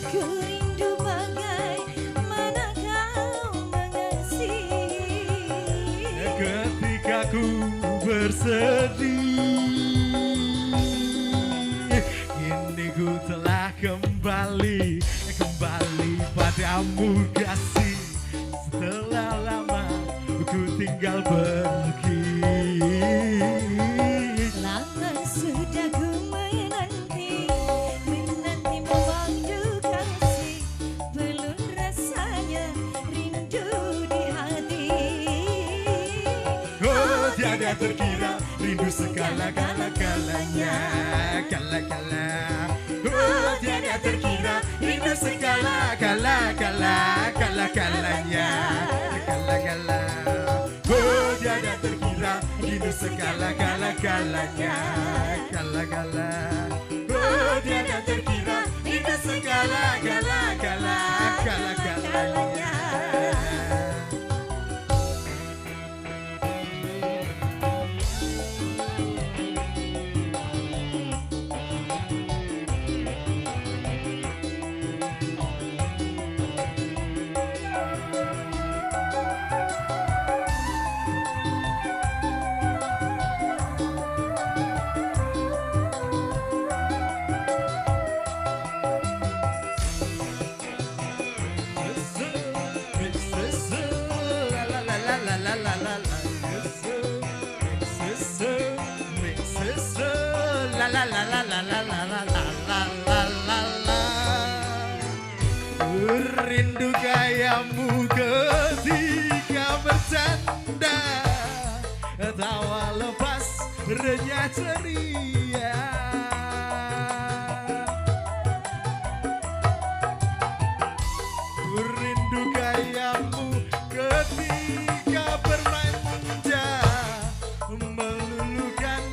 Ku rindu bagaimana kau mengasihi. Ketika ku bersedih, kini ku telah kembali padamu kasih. Setelah lama ku tinggal pergi. Lama sudah ku menanti memandu kasih. Belum rasanya rindu di hati. Oh tiada terkira rindu segala-galanya, kala-kala. Oh tiada terkira rindu segala-galanya, kala-kalanya, kala-kala. Oh tiada terkira rindu segala-galanya, kala-kala. Oh tiada terkira rindu segala-galanya, kala-kalanya. la la la la la la la la rindu gayamu ketika bercanda, tawa lepas renyah ceria. Rindu gayamu ketika bermain manja, meluluhkan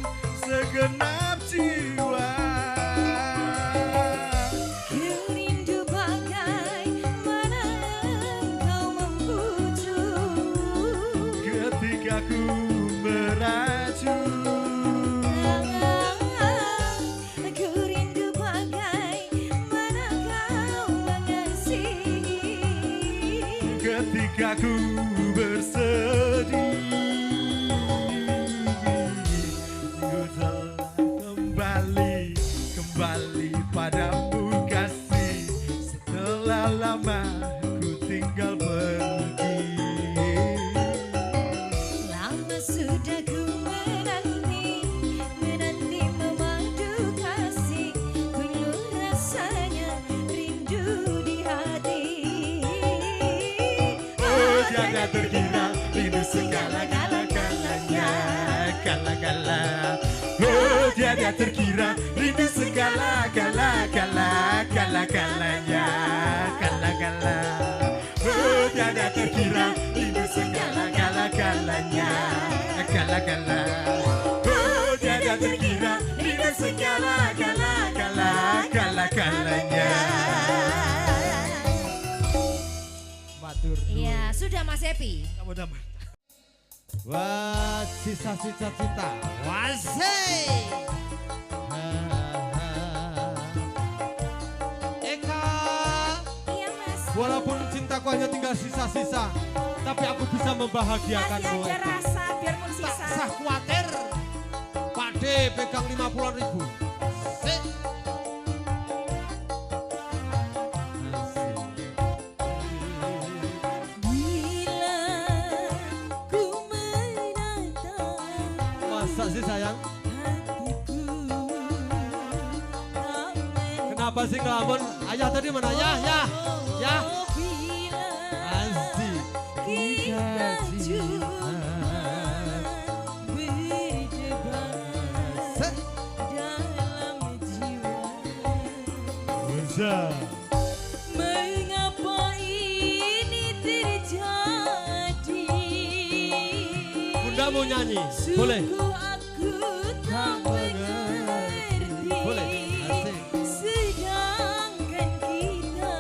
segenap jiwa. Rindu bagaimana kau membujuk Ketika ku meracun, Ku rindu bagaimana kau mengasihi ketika ku bersedih, ku telah kembali padamu kasih. Setelah lama ku tinggal pergi. Lama sudah ku menanti memadu kasih, penuh rasanya rindu di hati. Oh tiada terkira rindu segala-galanya, gala-gala. Oh tiada terkira rindu segala-galanya, gala-galanya, gala-gala. Oh tiada terkira rindu segala-galanya, gala-gala. Oh tiada terkira rindu segala-galanya. Matur. Ya sudah Mas Epi. Wah, sisa-sisa cinta. Wasih. Eka, Iya Mas. walaupun cintaku hanya tinggal sisa-sisa, tapi aku bisa membahagiakanmu. Masih ada Eka. rasa biarpun Tak sisa. sah khawatir. Pak D pegang 50.000. Sik. Bila ku menatap Masa sih sayang? hatiku tak Kenapa sih ngelamun? Ayah tadi mana? Ya. Bila Asik. kita cuma berdebat Sik. dalam jiwa. Bisa. Mengapa ini terjadi? Bunda mau nyanyi? Boleh? Sungguh aku tak mengerti. Boleh? Asik. Sedangkan kita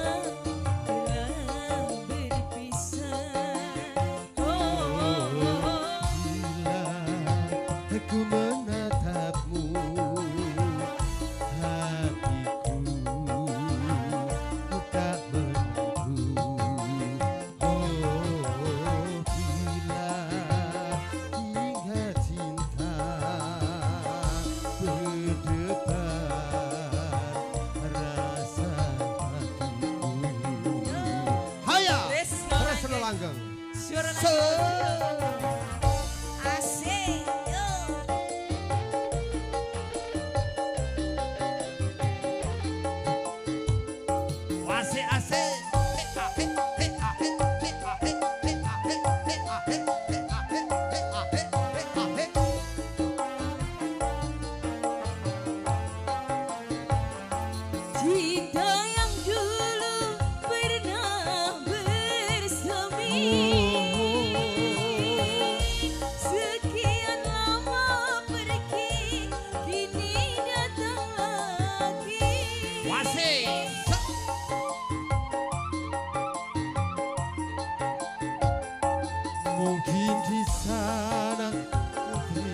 telah berpisah. Bila aku menatapmu, hatiku tak menentu. Bila ingat cinta berdebar rasa hatiku. Haya, terus langgeng. Asik. Wasih asik. Cinta yang dulu pernah bersemi, sekian lama pergi, kini datang lagi. Wasih. Mungkin di sana putri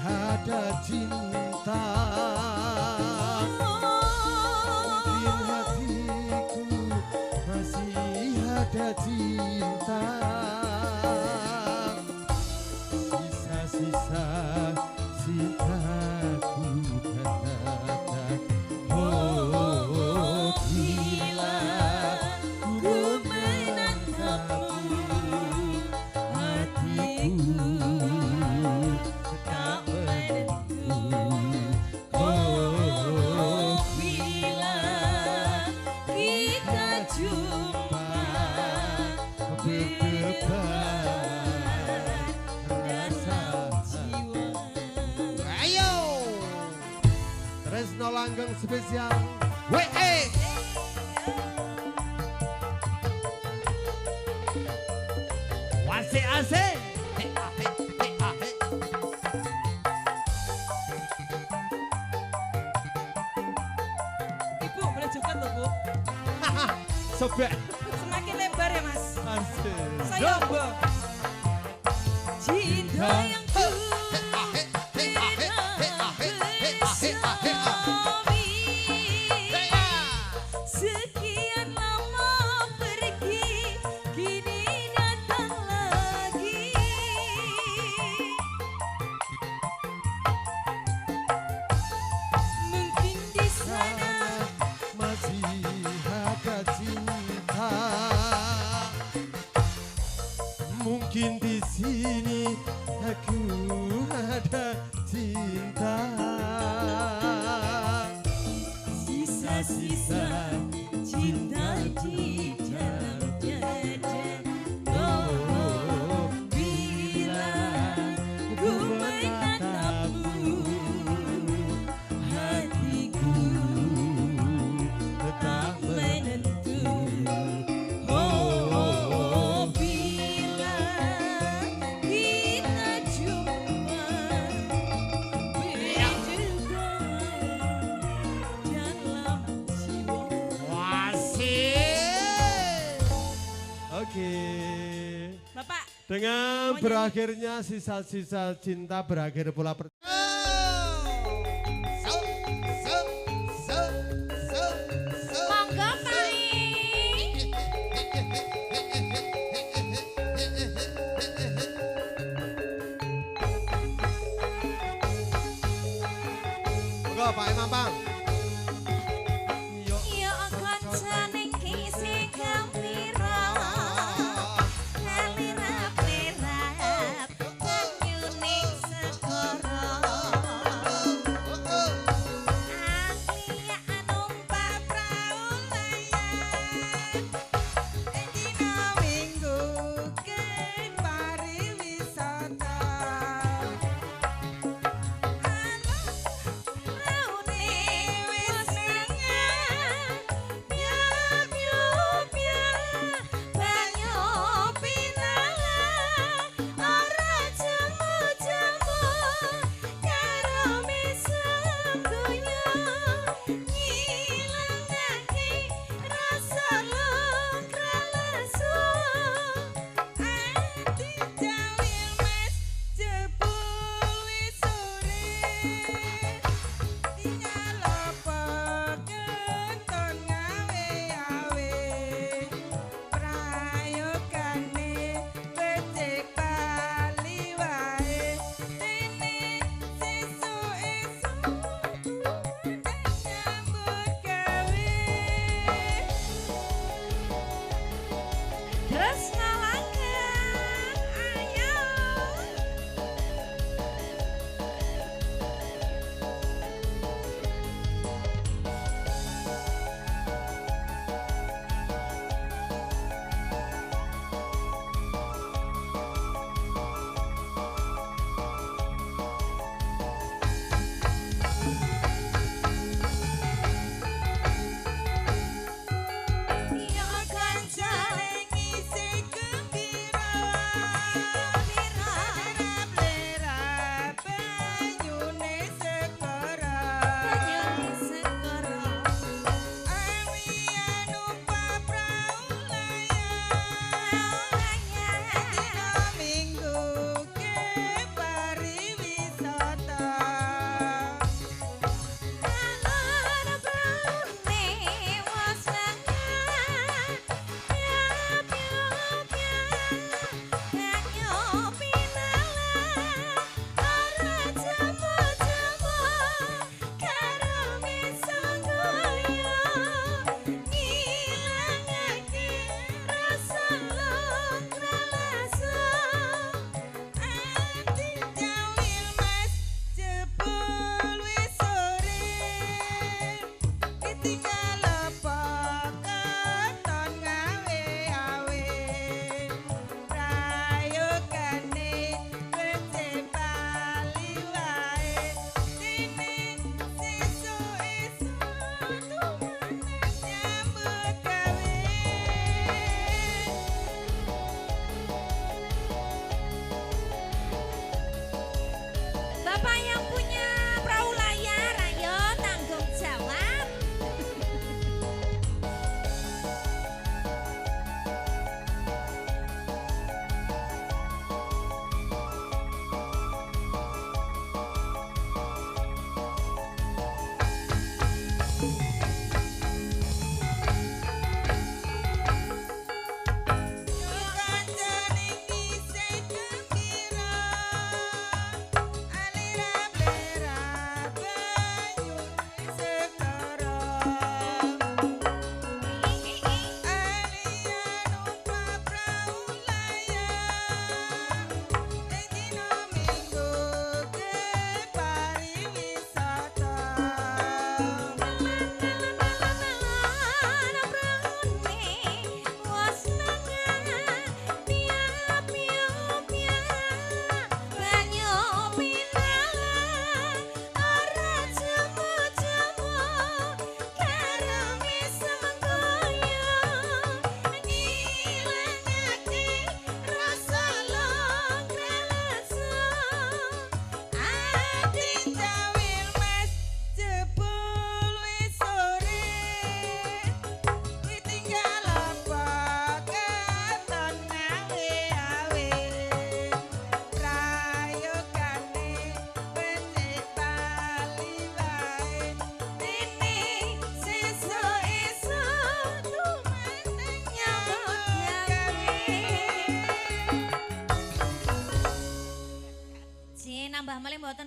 ada cinta. Mungkin hatiku masih ada cinta. Sisa-sisa cintaku datang. Oh, bila Ku menatapmu, hatiku tak menentu. Ono langgeng spesial WE. Wase ase. Ibu boleh joget loh Bu. Sobek. Semakin lebar ya Mas. Asik. Saya Mbak. Cinta yang sekian lama pergi, kini datang lagi. Mungkin di sana masih ada cinta. Mungkin di sini aku ada cinta. sisa-sisa cinta di dalam dada. Oh, bila ku menatapmu, hatiku tetap menentu. Oh, bila kita jumpa berdua dalam jiwa. Oke. Bapak, Dengan Maunya- berakhirnya sisa-sisa cinta berakhir pula monggo Mari. Monggo Pak Imam Bang. Yo. Ya kancane kisi gembira, kalirap-lirap kanyuning segara. Alia numpak prau layar, dina minggu ke pariwisata. Raune damel mboten